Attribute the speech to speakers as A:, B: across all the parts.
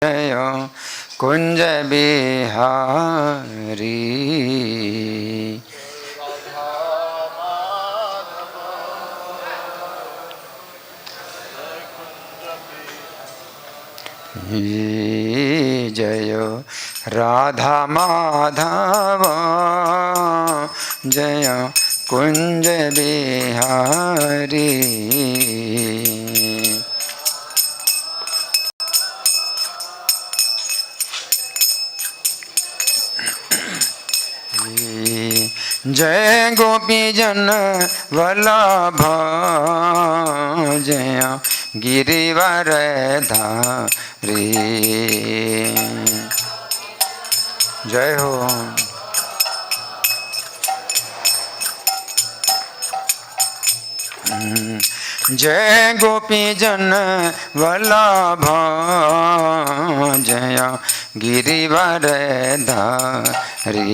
A: जय कुंज बिहारी। जय राधा माधव जय कुंज बिहारी। जय गोपी जन वल्लभ जय गिरिवर धारी। जय हो। जय गोपी जन वल्लभ जय गिरिवर धारी।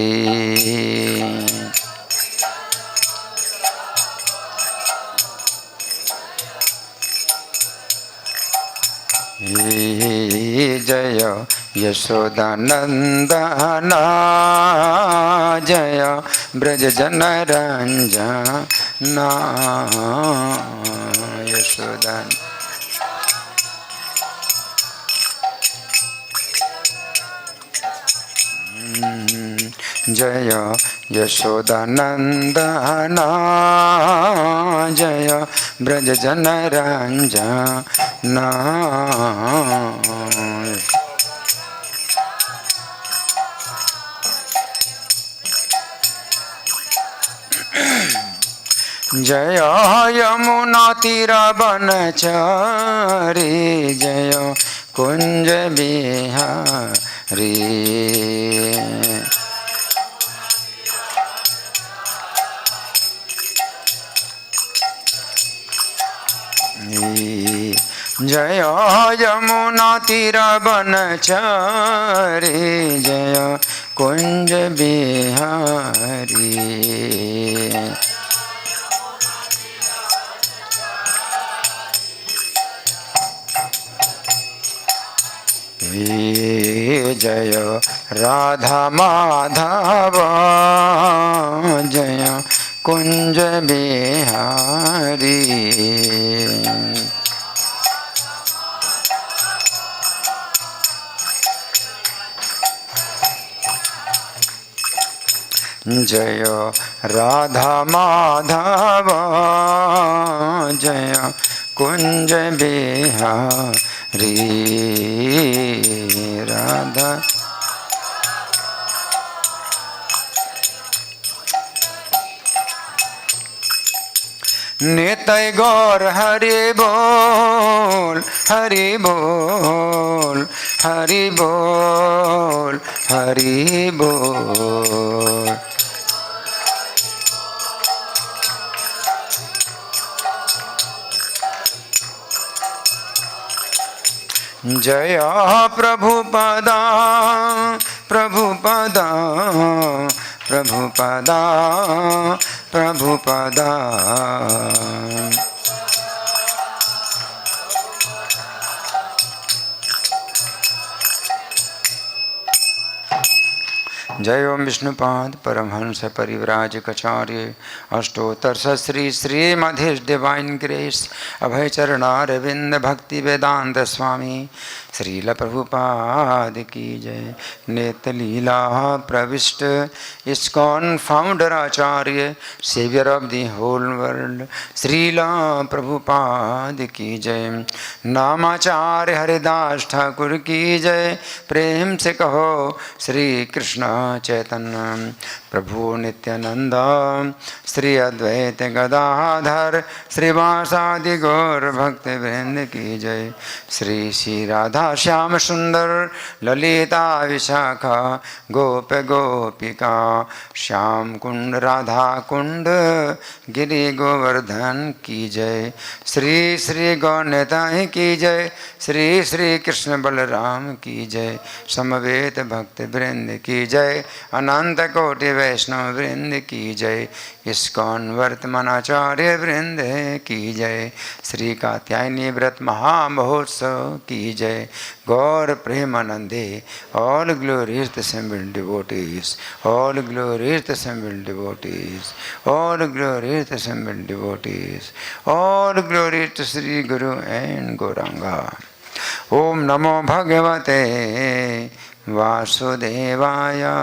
A: जय यशोदानंदन जय ब्रज जन रंजन। यशोदान जय यशोदानंदन जय ब्रज जन रंजन। जय यमुना तीर बनचरी जय कुंज बिहारी। जय यमुना तीर बनचरी जय कुंज बिहारी। जय राधा माधव जय कुंज बिहारी। जय राधा माधव जय कुंज बिहारी। राधा नित्य गौर हरि बोल हरि बोल हरि बोल हरि बोल। जय प्रभुपदा प्रभुपदा प्रभुपदा प्रभुपदा। जय ओम विष्णुपाद परमहंस परिव्राजकाचार्य अष्टोत्तर श्री श्रीमधीश डिवाइन ग्रेस अभय चरणारविंद भक्ति वेदांत स्वामी श्रील प्रभुपाद की जय। नेत लीला प्रविष्ट ISKCON founder acharya saviour of the whole world Srila Prabhupada की जय। नामाचार्य हरिदास ठाकुर की जय। प्रेम से कहो श्री कृष्ण चैतन्य प्रभु नित्यानंद श्री अद्वैत गदाधर श्रीवासादि गौर भक्त वृंद की जय। श्री श्री राधा श्याम सुंदर ललिता विशाखा गोप गोपिका श्याम कुंड राधा कुंड गिरि गोवर्धन की जय। श्री श्री गौरनिताई की जय। श्री श्री कृष्ण बलराम की जय। समवेत भक्त वृंद की जय। अनंत कोटि वैष्णव वृंद की जय। इस्कॉन वर्तमान आचार्य वृंद की जय। श्री कात्यायनी व्रत महामहोत्सव की जय। गौर प्रेमानंदे, all glories the assembled devotees, all glories the assembled devotees, all glories the assembled devotees, all glories to Sri Guru and Gauranga. Om Namo Bhagavate Vasudevaya.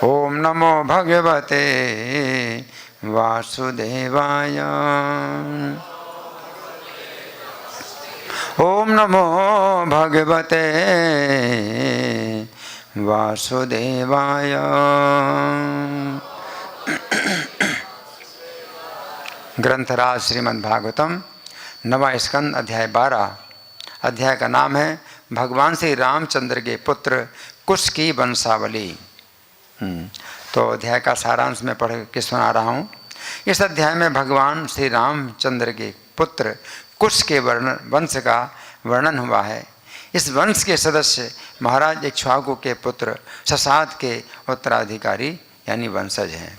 A: Om Namo Bhagavate Vasudevaya. Om Namo Bhagavate Vasudevaya. ग्रंथराज श्रीमद् भागवतम नवा स्कंद अध्याय 12। अध्याय का नाम है भगवान श्री रामचंद्र के पुत्र कुश की वंशावली। तो अध्याय का सारांश में पढ़ के सुना रहा हूँ। इस अध्याय में भगवान श्री रामचंद्र के पुत्र कुश के वंश का वर्णन हुआ है। इस वंश के सदस्य महाराज इक्ष्वाकु के पुत्र ससाद के उत्तराधिकारी यानी वंशज हैं।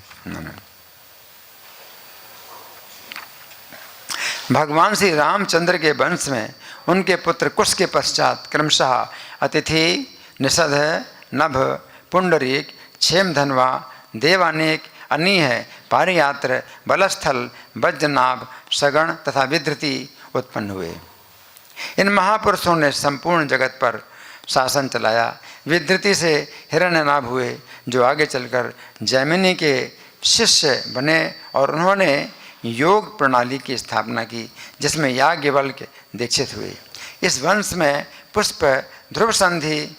A: भगवान श्री रामचंद्र के वंश में उनके पुत्र कुश के पश्चात क्रमशः अतिथि, निषध, नभ, पुंडरीक, क्षेमधनवा, देवानेक, अनीह, पारियात्र, बलस्थल, वज्रनाभ, सगण तथा विधृति उत्पन्न हुए। इन महापुरुषों ने संपूर्ण जगत पर शासन चलाया। विधृति से हिरण्यनाभ हुए जो आगे चलकर जैमिनी के शिष्य बने और उन्होंने योग प्रणाली की स्थापना की जिसमें याज्ञवल्क्य दीक्षित हुए। इस वंश में पुष्प, ध्रुव संधि,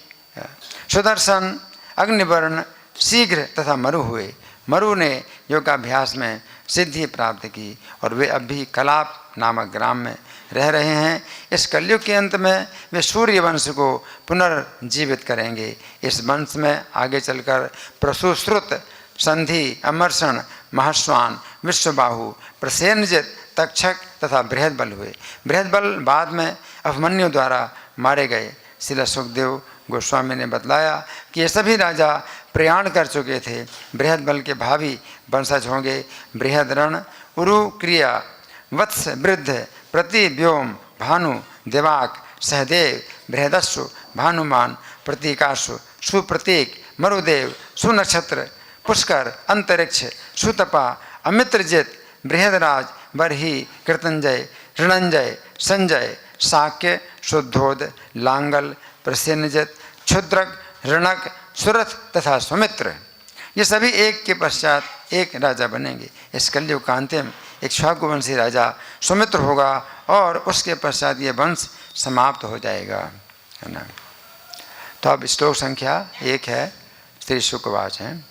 A: सुदर्शन, अग्निवर्ण, शीघ्र तथा मरु हुए। मरु ने योगाभ्यास में सिद्धि प्राप्त की और वे अब भी कलाप नामक ग्राम में रह रहे हैं। इस कलयुग के अंत में वे सूर्य वंश को पुनर्जीवित करेंगे। इस वंश में आगे चलकर प्रसूश्रुत, संधि, अमरसण, महाश्वान, विश्वबाहु, प्रसेनजित, तक्षक तथा बृहदबल हुए। बृहदबल बाद में अभिमन्यु द्वारा मारे गए। श्रील सुखदेव गोस्वामी ने बतलाया कि ये सभी राजा प्रयाण कर चुके थे। बृहदबल के भावी वंशज होंगे बृहदरण, उरु, क्रिया, वत्स, वृद्ध, प्रतिव्योम, भानु, देवाक, सहदेव, बृहदस्सु, भानुमान, प्रतीकाशु, सुप्रतीक, मरुदेव, सुनक्षत्र, पुष्कर, अंतरिक्ष, सुतपा, अमित्रजित, बृहदराज, बरही, कृतंजय, ऋणंजय, संजय, शाक्य, शुद्धोद, लांगल, प्रसेनजित, क्षुद्रक, ऋणक, सुरथ तथा सुमित्र, ये सभी एक के पश्चात एक राजा बनेंगे। इस कलयुग का अंतिम इक्ष्वाकु वंशी राजा सुमित्र होगा और उसके पश्चात ये वंश समाप्त हो जाएगा, है ना। तो अब श्लोक संख्या 1 है। श्री शुकवाच है।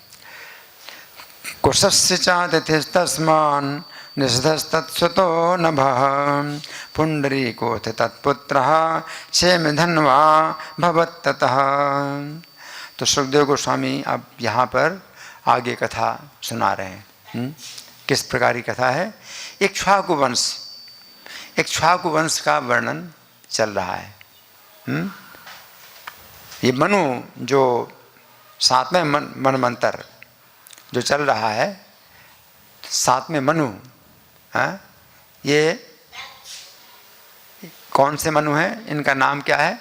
A: कुशस्य चातिथिस्तस्मान् निषधस्तत्सुतो नभः पुण्डरीकोऽथ तत्पुत्रः क्षेमधन्वा भवत्ततः। तो सुखदेव गोस्वामी अब यहाँ पर आगे कथा सुना रहे हैं। किस प्रकार की कथा है? इक्ष्वाकु वंश, इक्ष्वाकु वंश का वर्णन चल रहा है। ये मनु जो 7वें मनवंतर जो चल रहा है, 7वें मनु, ये कौन से मनु हैं? इनका नाम क्या है?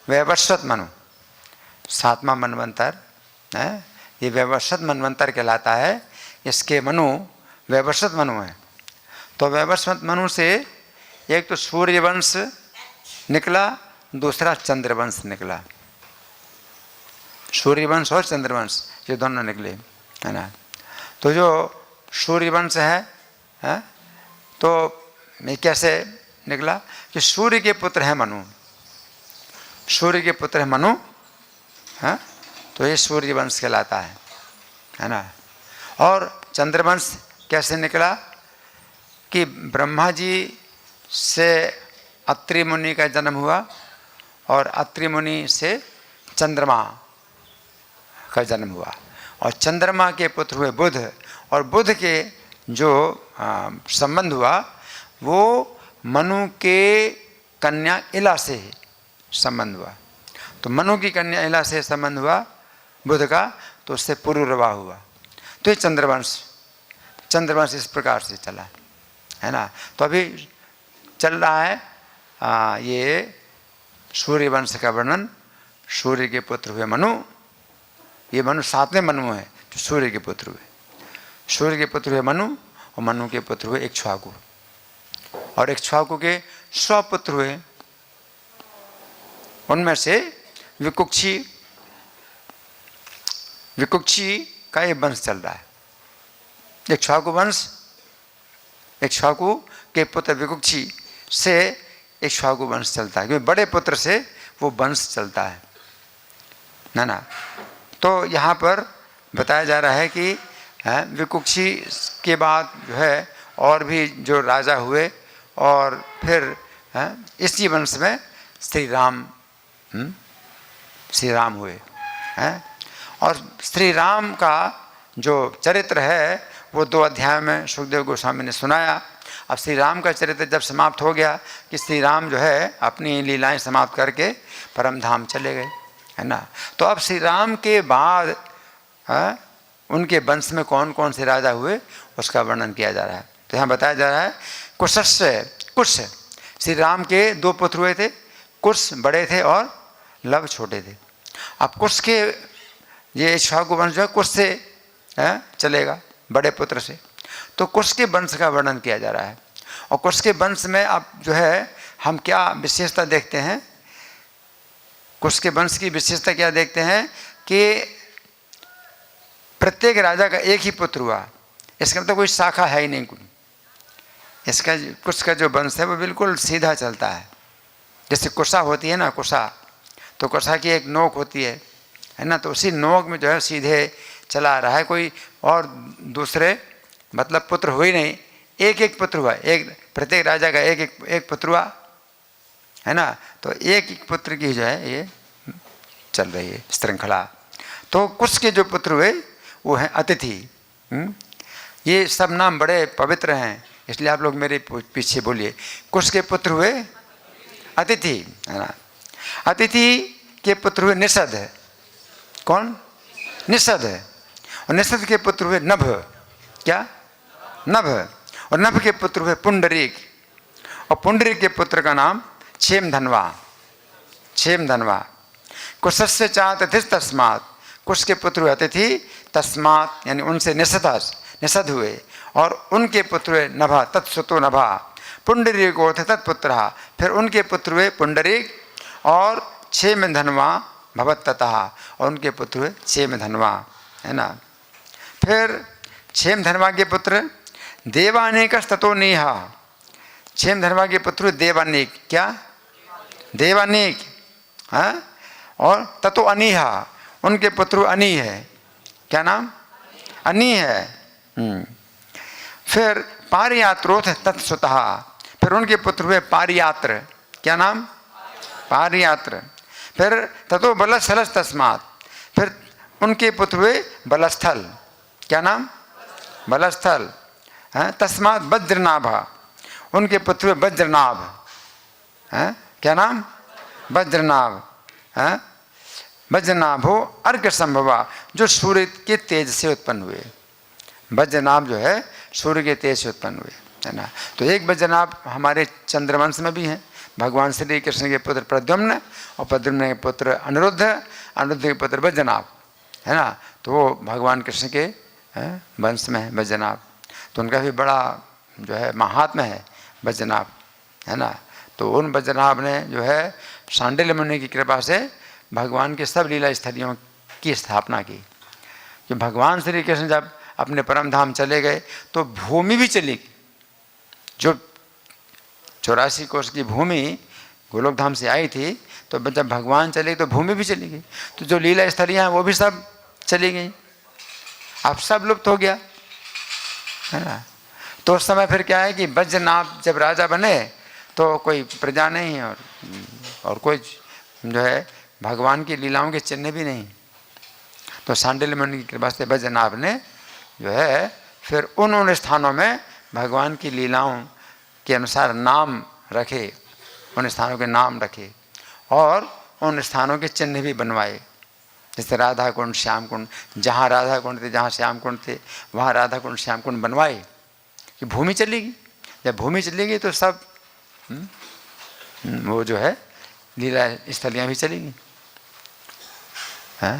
A: वैवस्वत मनु। 7वां मनवंतर है, ये वैवस्वत मनवंतर कहलाता है। इसके मनु वैवस्वत मनु है। तो वैवस्वत मनु से एक तो सूर्यवंश निकला, दूसरा चंद्रवंश निकला। सूर्यवंश और चंद्रवंश ये दोनों निकले, है ना। तो जो सूर्यवंश है, तो ये कैसे निकला कि सूर्य के पुत्र है मनु, सूर्य के पुत्र है मनु, है, तो ये सूर्यवंश कहलाता है ना। और चंद्रवंश कैसे निकला कि ब्रह्मा जी से अत्रि मुनि का जन्म हुआ और अत्रि मुनि से चंद्रमा का जन्म हुआ और चंद्रमा के पुत्र हुए बुध और बुध के जो संबंध हुआ वो मनु के कन्या इला से संबंध हुआ। तो मनु की कन्या इला से संबंध हुआ बुध का, तो उससे पुरुरवा हुआ। तो ये चंद्रवंश इस प्रकार से चला है ना। तो अभी चल रहा है ये सूर्य वंश का वर्णन। सूर्य के पुत्र हुए मनु, ये मनु 7वें मनु है जो सूर्य के पुत्र हुए। सूर्य के पुत्र हुए मनु, और मनु के पुत्र हुए इक्ष्वाकु, और इक्ष्वाकु के 100 पुत्र हुए। उनमें से विकुक्षी का ये वंश चल रहा है। इक्ष्वाकु वंश, इक्ष्वाकु के पुत्र विकुक्षी से इक्ष्वाकु वंश चलता है, क्योंकि बड़े पुत्र से वो वंश चलता है ना। तो यहाँ पर बताया जा रहा है कि विकुक्षी के बाद जो है और भी जो राजा हुए, और फिर इसी वंश में श्री राम हुए हैं। और श्री राम का जो चरित्र है वो 2 अध्याय में सुखदेव गोस्वामी ने सुनाया। अब श्री राम का चरित्र जब समाप्त हो गया कि श्री राम जो है अपनी लीलाएं समाप्त करके परम धाम चले गए, है ना। तो अब श्री राम के बाद उनके वंश में कौन कौन से राजा हुए उसका वर्णन किया जा रहा है। तो यहाँ बताया जा रहा है कुश, श्री राम के 2 पुत्र हुए थे, कुश बड़े थे और लव छोटे थे। अब कुश के ये इक्ष्वाकु वंश जो है कुश से चलेगा, बड़े पुत्र से। तो कुश के वंश का वर्णन किया जा रहा है। और कुश के वंश में अब जो है हम क्या विशेषता देखते हैं, कुश के वंश की विशेषता क्या देखते हैं कि प्रत्येक राजा का एक ही पुत्र हुआ। इसका मतलब कोई शाखा है ही नहीं कोई। इसका कुश का जो वंश है वो बिल्कुल सीधा चलता है। जैसे कुशा होती है ना, कुशा, तो कुशा की एक नोक होती है ना। तो उसी नोक में जो है सीधे चला रहा है, कोई और दूसरे मतलब पुत्र हुए नहीं, एक एक पुत्र हुआ, एक प्रत्येक राजा का एक पुत्र हुआ, है ना। तो एक पुत्र की जो है ये चल रही है श्रृंखला। तो कुश के जो पुत्र हुए वो हैं अतिथि। ये सब नाम बड़े पवित्र हैं, इसलिए आप लोग मेरे पीछे बोलिए। कुश के पुत्र हुए अतिथि, है ना। अतिथि के पुत्र हुए निषद, कौन? निषद। और निषद के पुत्र हुए नभ, क्या? नभ। और नभ के पुत्र हुए पुंडरीक, और पुंडरीक के पुत्र का नाम क्षेमधनवा। कुशस्य च अतिथिस् तस्मात्, कुश के पुत्र हुए अतिथि, तस्मात् यानी उनसे निषद हुए, और उनके पुत्र हुए नभा, तत्सुतो नभा। पुंडरीको तत्पुत्र, फिर उनके पुत्र हुए पुंडरीक, और क्षेमधनवा भवत्ततः, और उनके पुत्र हुए क्षेमधनवा, है ना। फिर क्षेमधनवा के पुत्र देवानेकस्ततो नीहा। क्षेमधनवा के पुत्र देवानेक, क्या? देवानेक, हाँ। और ततो अनीहा, उनके पुत्र अनी है, क्या नाम? अनी है। फिर पारियात्रोथ तत्सुतः, फिर उनके पुत्र हुए पारियात्र, क्या नाम? पारियात्र। फिर ततो बलस्थल तस्मात्, फिर उनके पुत्र हुए बलस्थल, क्या नाम? बलस्थल। तस्मात् वज्रनाभा, उनके पुत्र हुए वज्रनाभ, क्या नाम? वज्रनाभ। वज्रनाभो अर्घ संभवा, जो सूर्य के तेज से उत्पन्न हुए। वज्रनाभ जो है सूर्य के तेज से उत्पन्न हुए, है ना। तो एक वज्रनाभ हमारे चंद्रवंश में भी हैं, भगवान श्री कृष्ण के पुत्र प्रद्युम्न, और प्रद्युम्न के पुत्र अनिरुद्ध, अनिरुद्ध के पुत्र वज्रनाभ, है ना। तो वो भगवान कृष्ण के वंश में है वज्रनाभ। तो उनका भी बड़ा जो है महात्म्य है वज्रनाभ, है ना। तो उन वज्रनाभ ने जो है शांडिल्य मुनि की कृपा से भगवान के सब लीला स्थलियों की स्थापना की। कि भगवान श्री कृष्ण जब अपने परम धाम चले गए तो भूमि भी चली, जो 84 कोष की भूमि गोलोक धाम से आई थी, तो जब भगवान चले तो भूमि भी चली गई। तो जो लीला स्थलियाँ हैं वो भी सब चली गई, अब सब लुप्त हो गया, है ना। तो उस समय फिर क्या है कि वज्रनाभ जब राजा बने तो कोई प्रजा नहीं और कोई जो है भगवान की लीलाओं के चिन्ह भी नहीं। तो शांडिल्य मुनि की कृपा से वज्रनाभ ने जो है फिर उन स्थानों में भगवान की लीलाओं के अनुसार नाम रखे, उन स्थानों के नाम रखे और उन स्थानों के चिन्ह भी बनवाए, जैसे राधा कुंड, श्याम कुंड, जहाँ राधा कुंड थे, जहाँ श्याम कुंड थे, वहाँ राधा कुंड श्याम कुंड बनवाए कि भूमि चलेगी। जब भूमि चलेगी तो सब वो जो है लीला स्थलियाँ भी चलेंगी। हाँ,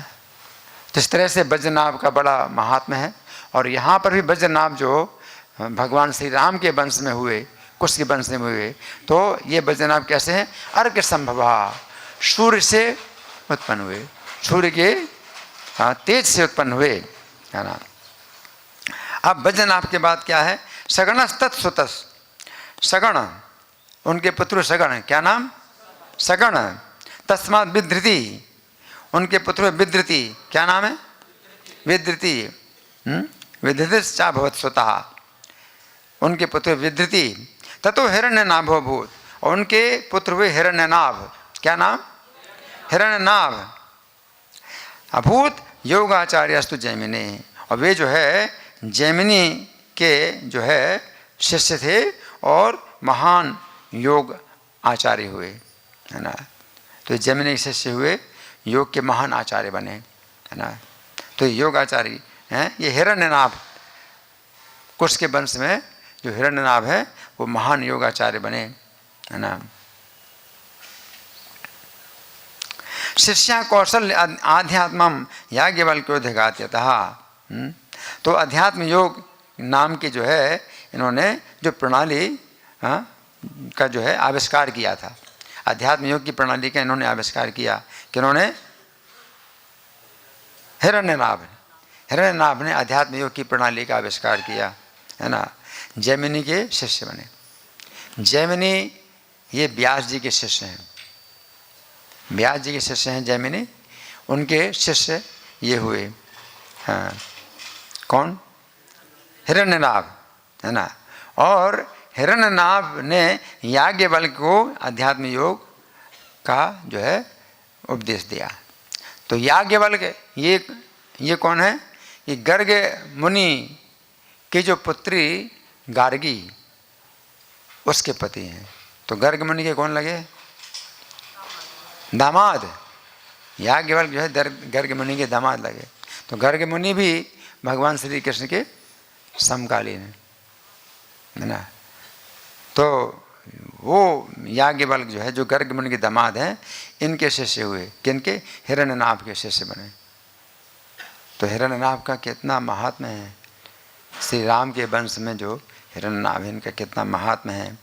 A: तो इस तरह से वज्रनाभ का बड़ा महात्म्य है। और यहाँ पर भी वज्रनाभ जो भगवान श्री राम के वंश में हुए, कुश के वंश में हुए, तो ये वज्रनाभ कैसे हैं? अर्घ संभवा, सूर्य से उत्पन्न हुए, सूर्य के तेज से उत्पन्न हुए, है ना। अब वज्रनाभ के बाद क्या है? सगणस तत्सुतस, सगण उनके पुत्र सगण, क्या नाम? सगण। तस्मात् विधृति, उनके पुत्र विधृति, क्या नाम है? विधृति। विधृतिश्चाभवत् स्वतः, उनके पुत्र विधृति। ततो हिरण्यनाभो भूत, और उनके पुत्र हुए हिरण्यनाभ, क्या नाम? हिरण्यनाभ। अभूत योगाचार्यस्तु जैमिने, और वे जो है जैमिनी के जो है शिष्य थे और महान योग आचार्य हुए, है ना। तो जैमिनी के शिष्य हुए, योग के महान आचार्य बने, है ना। तो योग आचार्य हैं ये हिरण्यनाभ, कुश के वंश में जो हिरण्यनाभ है वो महान योगाचार्य बने, है ना। शिष्या कौशल आध्यात्मम याज्ञवल्क्योऽधिगत्यतः, तो अध्यात्म योग नाम की जो है इन्होंने जो प्रणाली का जो है आविष्कार किया था, अध्यात्म योग की प्रणाली का इन्होंने आविष्कार किया। किन्होंने? हिरण्यनाभ ने अध्यात्म योग की प्रणाली का आविष्कार किया, है ना। जैमिनी के शिष्य बने। जैमिनी ये व्यास जी के शिष्य हैं, व्यास जी के शिष्य हैं जैमिनी, उनके शिष्य ये हुए, हाँ, कौन? हिरण्यनाभ, है ना। और हिरण्यनाभ ने याज्ञवल्क्य को अध्यात्म योग का जो है उपदेश दिया। तो याज्ञवल्क्य ये कौन है? ये गर्ग मुनि की जो पुत्री गार्गी, उसके पति हैं। तो गर्ग मुनि के कौन लगे? दामाद। याज्ञवल्क्य जो है गर्ग मुनि के दामाद लगे। तो गर्ग मुनि भी भगवान श्री कृष्ण के समकालीन है ना। तो वो याज्ञवल्क्य जो है, जो गर्ग मुनि के दामाद हैं, इनके शिष्य हुए। किनके? हिरण्यनाभ के शिष्य बने। तो हिरण्यनाभ का कितना महात्म्य है, श्री राम के वंश में जो हिरण्यनाभ, इनका कितना महात्म्य है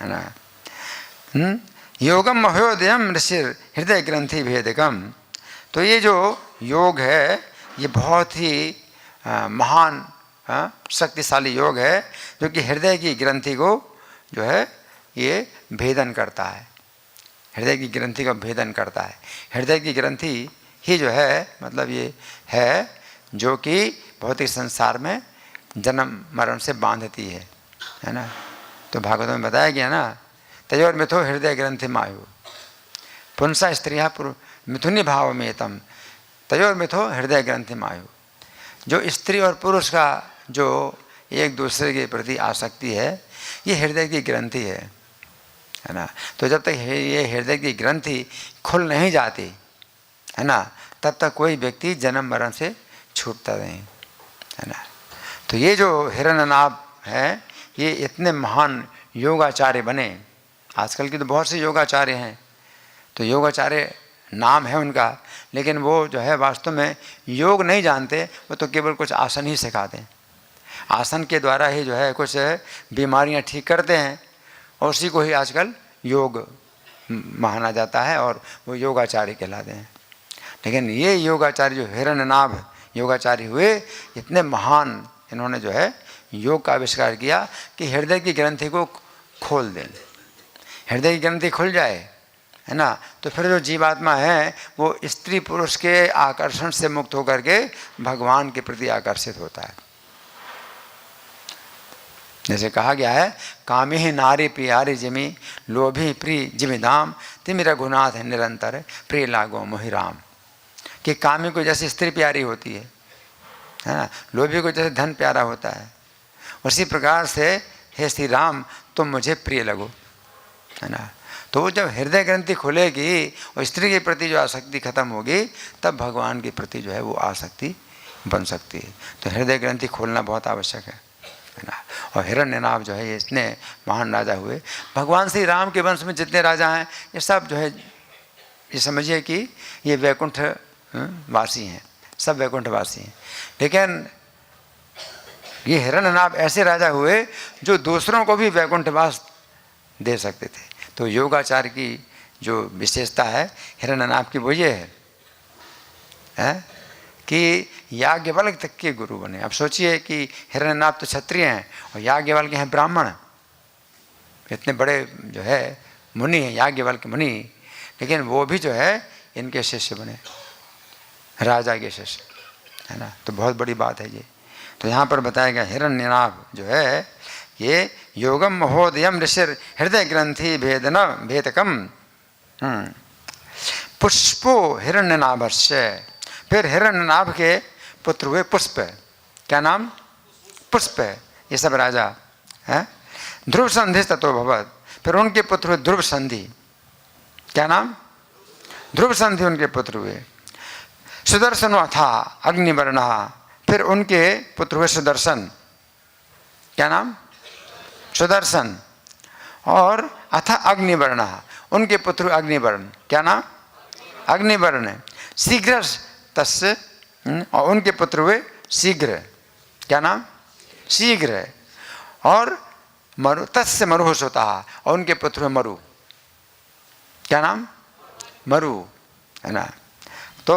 A: ना। योगम महोदयम ऋषिर हृदय ग्रंथि भेदकम, तो ये जो योग है ये बहुत ही महान शक्तिशाली योग है, जो कि हृदय की ग्रंथि को जो है ये भेदन करता है, हृदय की ग्रंथि का भेदन करता है। हृदय की ग्रंथि ही जो है मतलब ये है जो कि भौतिक संसार में जन्म मरण से बांधती है ना। तो भागवत में बताया गया ना, तयोर मिथो हृदय ग्रंथि मायु पुंसा स्त्रिया मिथुनी भाव में तम तयोर मिथो हृदय ग्रंथि मायु। जो स्त्री और पुरुष का जो एक दूसरे के प्रति आसक्ति है, ये हृदय की ग्रंथि है ना। तो जब तक ये हृदय की ग्रंथि खुल नहीं जाती है ना, तब तक कोई व्यक्ति जन्म मरण से छूटता नहीं, है ना। तो ये जो हिरण्यनाभ है, ये इतने महान योगाचार्य बने। आजकल की तो बहुत से योगाचार्य हैं, तो योगाचार्य नाम है उनका, लेकिन वो जो है वास्तव में योग नहीं जानते, वो तो केवल कुछ आसन ही सिखाते हैं। आसन के द्वारा ही जो है कुछ बीमारियां ठीक करते हैं, और उसी को ही आजकल योग माना जाता है और वो योगाचार्य कहलाते हैं। लेकिन ये योगाचार्य जो हिरण्यनाभ योगाचार्य हुए, इतने महान इन्होंने जो है योग का आविष्कार किया कि हृदय की ग्रंथि को खोल दें। हृदय की ग्रंथि खुल जाए, है ना, तो फिर जो जीवात्मा है वो स्त्री पुरुष के आकर्षण से मुक्त होकर के भगवान के प्रति आकर्षित होता है। जैसे कहा गया है, कामी ही नारी प्रियारी जिमी लोभी प्रिय जिमी धाम तिमि रघुनाथ है निरंतर प्रिय लागो मोहि राम। कि कामी को जैसे स्त्री प्यारी होती है ना, लोभी को जैसे धन प्यारा होता है, उसी प्रकार से हे श्री राम तुम मुझे प्रिय लगो, है ना। तो जब हृदय ग्रंथि खुलेगी और स्त्री के प्रति जो आसक्ति खत्म होगी, तब भगवान के प्रति जो है वो आसक्ति बन सकती है। तो हृदय ग्रंथि खोलना बहुत आवश्यक है ना। और हिरण्यनाभ जो है ये इतने महान राजा हुए। भगवान श्री राम के वंश में जितने राजा हैं ये सब जो है, ये समझिए कि ये वैकुंठ वासी हैं, सब वैकुंठ वासी हैं। लेकिन ये हिरण्यनाभ ऐसे राजा हुए जो दूसरों को भी वैकुंठवास दे सकते थे। तो योगाचार की जो विशेषता है हिरण्यनाभ की वो ये है कि याज्ञवल्क्य तक के गुरु बने। अब सोचिए कि हिरण्यनाभ तो क्षत्रिय हैं और याज्ञवल्क्य हैं ब्राह्मण, इतने बड़े जो है मुनि हैं याज्ञवल्क्य मुनि, लेकिन वो भी जो है इनके शिष्य बने, राजा के शिष्य, है ना। तो बहुत बड़ी बात है ये। तो यहाँ पर बताया गया हिरण्यनाभ जो है ये योगम महोदयम ऋषिर हृदय ग्रंथि भेदन भेदकम पुष्पो हिरण्यनाभस्य। फिर हिरण्यनाभ के पुत्र हुए पुष्प, क्या नाम, पुष्प, ये सब राजा है। ध्रुव संधि ततो भवत, फिर उनके पुत्र हुए ध्रुव संधि, क्या नाम, ध्रुव संधि उनके पुत्र हुए। सुदर्शन अथा अग्निवर्ण, फिर उनके पुत्र हुए सुदर्शन, क्या नाम, सुदर्शन। और अथा अग्निवर्ण, उनके पुत्र अग्निवर्ण, क्या नाम, अग्निवर्ण। शीघ्र तस्य, और उनके पुत्र हुए शीघ्र, क्या नाम, शीघ्र। और मरु तस्य मरुः सुतः, और उनके पुत्र हुए मरु, क्या नाम, मरु, है ना। तो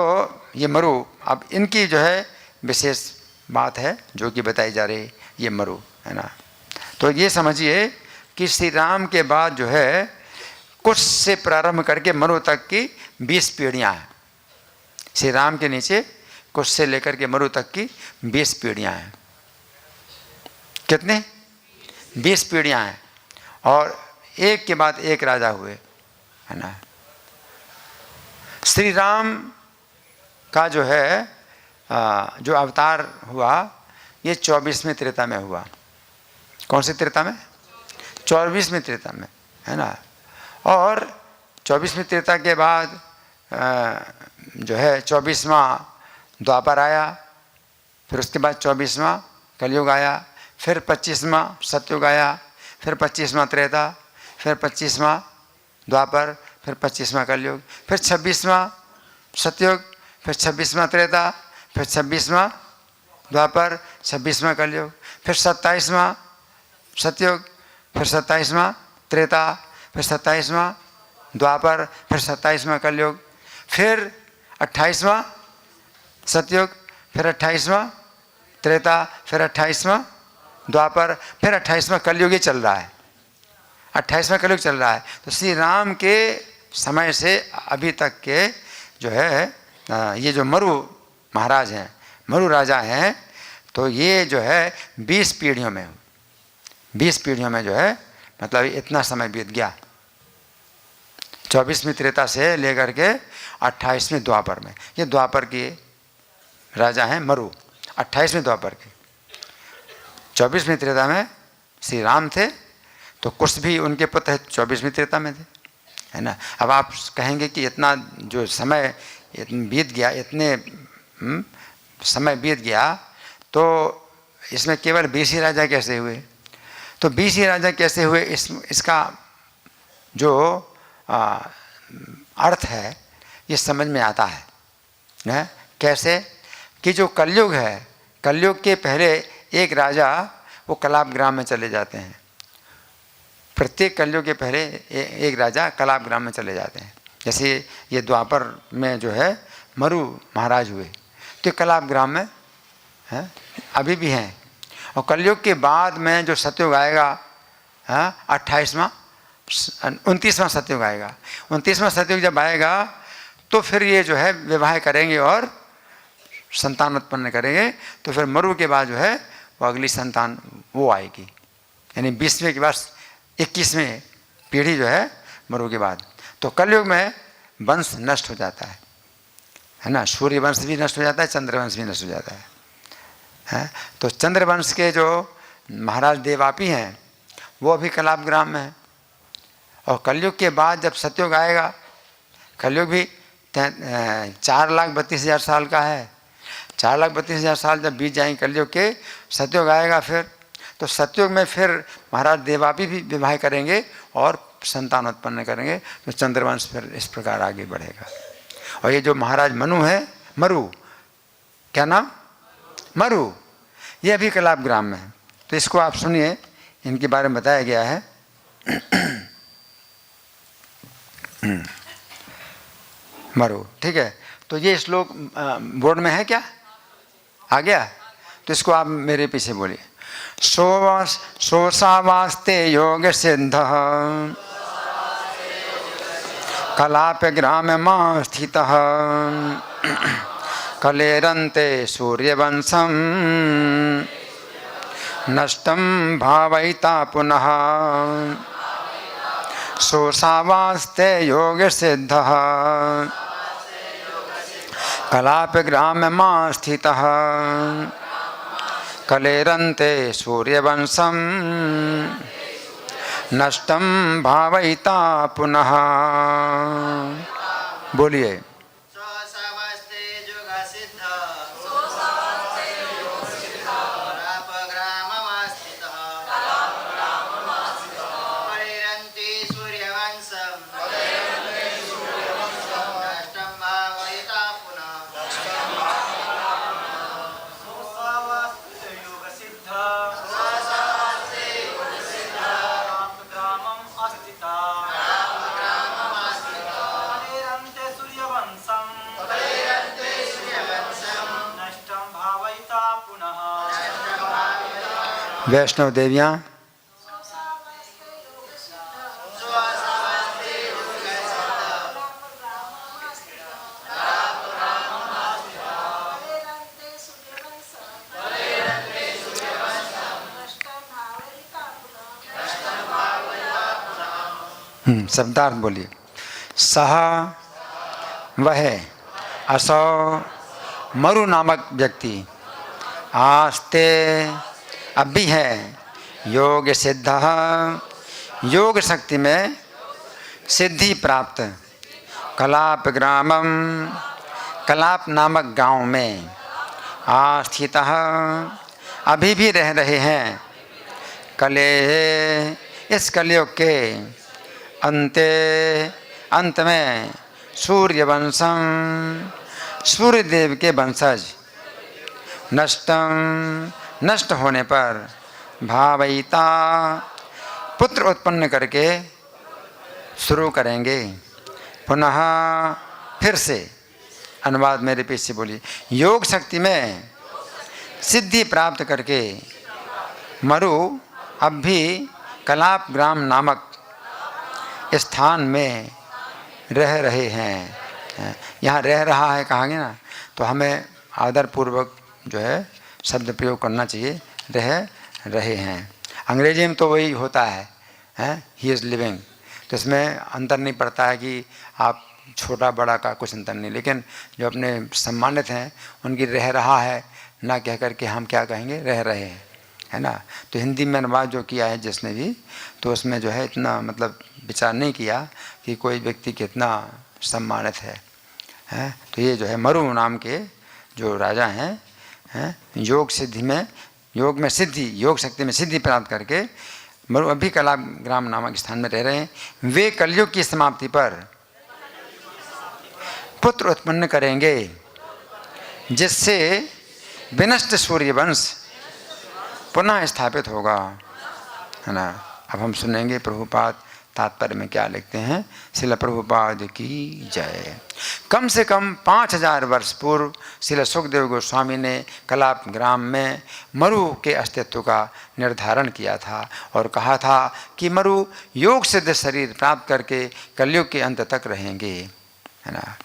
A: ये मरु, अब इनकी जो है विशेष बात है जो कि बताई जा रही, ये मरु, है ना। तो ये समझिए कि श्री राम के बाद जो है कुश से प्रारंभ करके मरु तक की 20 पीढ़ियाँ हैं। श्री राम के नीचे कुश से लेकर के मरु तक की 20 पीढ़ियाँ हैं। कितने, 20 पीढ़ियाँ हैं। और एक के बाद एक राजा हुए, है ना। श्री राम का जो है जो अवतार हुआ ये 24वें त्रेता में हुआ। कौन सी त्रेता में, 24वें त्रेता में, है ना। और 24वें त्रेता के बाद जो है 24वां द्वापर आया, फिर उसके बाद 24वां कलयुग आया, फिर 25वां सतयुग आया, फिर 25वां त्रेता, फिर 25वां द्वापर, फिर 25वां कलयुग, फिर 26वां सतयुग, फिर 26वां त्रेता, फिर 26वां द्वापर, 26वां कलयुग, फिर 27वां सतयुग, फिर 27वां त्रेता, फिर 27वां द्वापर, फिर 27वां कलयुग, फिर 28वां सतयुग, फिर 28वां त्रेता, फिर 28वां द्वापर, फिर 28वां कलयुग ही चल रहा है, 28वां कलयुग चल रहा है। तो श्री राम के समय से अभी तक के जो है ये जो मरु महाराज हैं, मरु राजा हैं, तो ये जो है 20 पीढ़ियों में, 20 पीढ़ियों में जो है मतलब इतना समय बीत गया। 24वीं त्रेता से लेकर के 28वें द्वापर में, ये द्वापर के राजा हैं मरु, 28वें द्वापर के। 24वीं त्रेता में श्री राम थे, तो कुश भी उनके पुत्र 24वीं त्रेता में थे, है ना। अब आप कहेंगे कि इतना जो समय बीत गया, इतने समय बीत गया, तो इसमें केवल 20 ही राजा कैसे हुए। तो 20 ही राजा कैसे हुए, इसका जो अर्थ है ये समझ में आता है। कैसे कि जो कलयुग है, कलयुग के पहले एक राजा वो कलाप ग्राम में चले जाते हैं। प्रत्येक कलयुग के पहले एक राजा कलाप ग्राम में चले जाते हैं। जैसे ये द्वापर में जो है मरु महाराज हुए, तो कलाप ग्राम में है, अभी भी हैं। और कलयुग के बाद में जो सतयुग आएगा, 28वां 29वां सतयुग आएगा। 29वां सतयुग जब आएगा तो फिर ये जो है विवाह करेंगे और संतान उत्पन्न करेंगे। तो फिर मरु के बाद जो है वो अगली संतान वो आएगी, यानी 20वें के बाद 21वें पीढ़ी जो है मरु के बाद। तो कलयुग में वंश नष्ट हो जाता है ना। सूर्य वंश भी नष्ट हो जाता है, चंद्रवंश भी नष्ट हो जाता है। तो चंद्रवंश के जो महाराज देवापी हैं वो अभी कलाप ग्राम में हैं, और कलयुग के बाद जब सतयुग आएगा, कलयुग भी 4,32,000 साल का है। 4,32,000 साल जब बीत जाएंगे कलयुग के, सतयुग आएगा फिर। तो सतयुग में फिर महाराज देवापी भी विवाह करेंगे और संतान उत्पन्न करेंगे, तो चंद्रवंश फिर इस प्रकार आगे बढ़ेगा। और ये जो महाराज मनु है, मरु, क्या नाम, मरु, ये अभी कलाप ग्राम में है। तो इसको आप सुनिए, इनके बारे में बताया गया है। मरु, ठीक है। तो ये श्लोक बोर्ड में है क्या, आ गया? तो इसको आप मेरे पीछे बोलिए। सोसावास्ते योग सिद्ध कलाप ग्राम स्थित कलेरन्ते सूर्यवंशम नष्टं भावयिता पुनः। सोसावास्ते योग सिद्ध कलाप ग्राम स्थित कलेरन्ते सूर्यवंशम नष्टं भावयिता पुनः। बोलिए। वैष्णव देवियाँ, शब्दार्थ बोलिए। सह वह, असौ मरु नामक व्यक्ति, आस्ते अब भी है, योग सिद्ध योग शक्ति में सिद्धि प्राप्त, कलाप ग्रामम कलाप नामक गांव में, आस्थित अभी भी रह रहे हैं, कले इस कलयुग के अंत में, सूर्यवंशम सूर्यदेव के वंशज, नष्टम नष्ट होने पर, भावयिता पुत्र उत्पन्न करके शुरू करेंगे, पुनः फिर से। अनुवाद मेरे पीछे बोलिए। योग शक्ति में सिद्धि प्राप्त करके मरु अब भी कलाप ग्राम नामक स्थान में रह रहे हैं। यहाँ रह रहा है कहा गया ना, तो हमें आदरपूर्वक जो है शब्द प्रयोग करना चाहिए, रह रहे हैं। अंग्रेजी में तो वही होता है, ही इज़ लिविंग, तो इसमें अंतर नहीं पड़ता है कि आप छोटा बड़ा का कुछ अंतर नहीं। लेकिन जो अपने सम्मानित हैं उनकी रह रहा है ना कह करके हम क्या कहेंगे, रह रहे हैं, है ना। तो हिंदी में अनुवाद जो किया है जिसने भी, तो उसमें जो है इतना मतलब विचार नहीं किया कि कोई व्यक्ति कितना सम्मानित है। तो ये जो है मरु नाम के जो राजा हैं, योग सिद्धि में, योग में सिद्धि, योग शक्ति में सिद्धि प्राप्त करके मरु अभी कलाप ग्राम नामक स्थान में रह रहे हैं। वे कलयुग की समाप्ति पर पुत्र उत्पन्न करेंगे, जिससे विनष्ट सूर्यवंश पुनः स्थापित होगा, है ना। अब हम सुनेंगे प्रभुपाद तात्पर्य में क्या लिखते हैं। श्रील प्रभुपाद की जय। कम से कम 5000 वर्ष पूर्व श्रील सुखदेव गोस्वामी ने कलाप ग्राम में मरु के अस्तित्व का निर्धारण किया था और कहा था कि मरु योग सिद्ध शरीर प्राप्त करके कलयुग के अंत तक रहेंगे, है ना।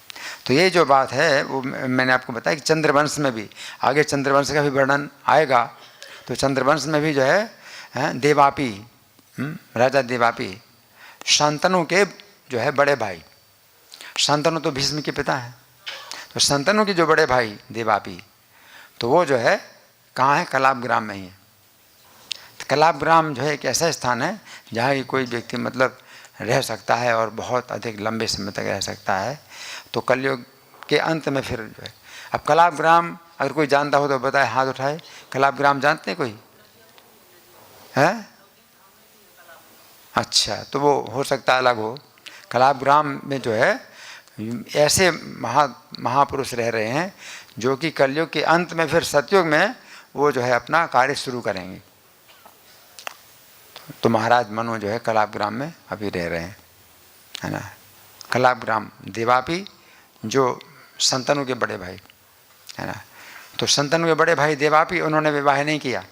A: तो ये जो बात है वो मैंने आपको बताया कि चंद्रवंश में भी, आगे चंद्रवंश का भी वर्णन आएगा, तो चंद्रवंश में भी जो है देवापी, राजा देवापी शांतनु के जो है बड़े भाई, शांतनु तो भीष्म के पिता हैं, तो शांतनु के जो बड़े भाई देवापी, तो वो जो है कहाँ है, कलाप ग्राम में ही है। तो कलाप ग्राम जो है एक ऐसा स्थान है जहाँ कोई व्यक्ति मतलब रह सकता है और बहुत अधिक लंबे समय तक रह सकता है। तो कलयुग के अंत में फिर जो है, अब कलापग्राम अगर कोई जानता हो तो बताए, हाथ उठाए। कलापग्राम जानते हैं कोई है? अच्छा, तो वो हो सकता है अलग हो। कलापग्राम में जो है ऐसे महापुरुष रह रहे हैं जो कि कलयुग के अंत में फिर सतयुग में वो जो है अपना कार्य शुरू करेंगे। तो महाराज मनु जो है कलापग्राम में अभी रह रहे हैं, है ना। कलापग्राम देवापी जो संतनु के बड़े भाई, है ना। तो संतनु के बड़े भाई देवापी, उन्होंने विवाह नहीं किया,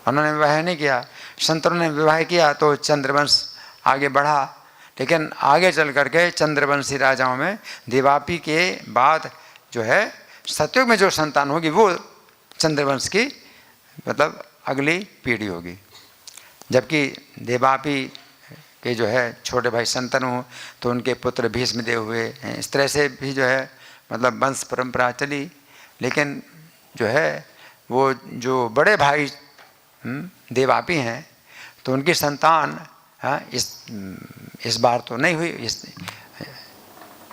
A: उन्होंने विवाह नहीं किया। संतनु ने विवाह किया तो चंद्रवंश आगे बढ़ा, लेकिन आगे चल करके चंद्रवंशी राजाओं में देवापी के बाद जो है सतयुग में जो संतान होगी वो चंद्रवंश की मतलब अगली पीढ़ी होगी। जबकि देवापी के जो है छोटे भाई संतनु, तो उनके पुत्र भीष्मदेव हुए। इस तरह से भी जो है मतलब वंश परंपरा चली। लेकिन जो है वो जो बड़े भाई देवापी हैं तो उनकी संतान इस बार तो नहीं हुई।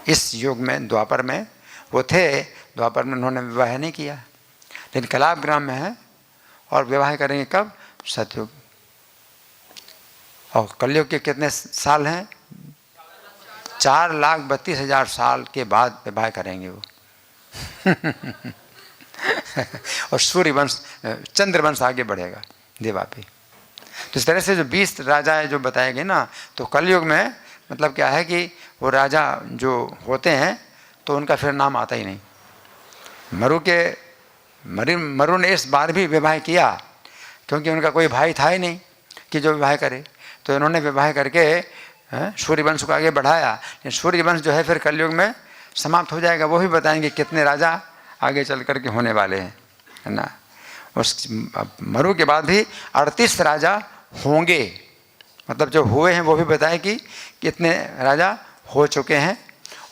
A: इस युग में द्वापर में वो थे, द्वापर में उन्होंने विवाह नहीं किया, लेकिन कलापग्राम में है और विवाह करेंगे कब? सतयुग। और कलयुग के कितने साल हैं? 4,32,000 साल के बाद विवाह करेंगे वो। और सूर्यवंश चंद्रवंश आगे बढ़ेगा देवापी। तो इस तरह से जो 20 राजा है जो बताए गए ना, तो कलयुग में मतलब क्या है कि वो राजा जो होते हैं तो उनका फिर नाम आता ही नहीं। मरु ने इस बार भी विवाह किया क्योंकि उनका कोई भाई था ही नहीं कि जो विवाह करे, तो इन्होंने विवाह करके सूर्यवंश को आगे बढ़ाया। लेकिन सूर्यवंश जो है फिर कलयुग में समाप्त हो जाएगा। वो भी बताएंगे कितने राजा आगे चल करके होने वाले हैं, है ना। उस मरु के बाद भी 38 राजा होंगे, मतलब जो हुए हैं वो भी बताएं कि कितने राजा हो चुके हैं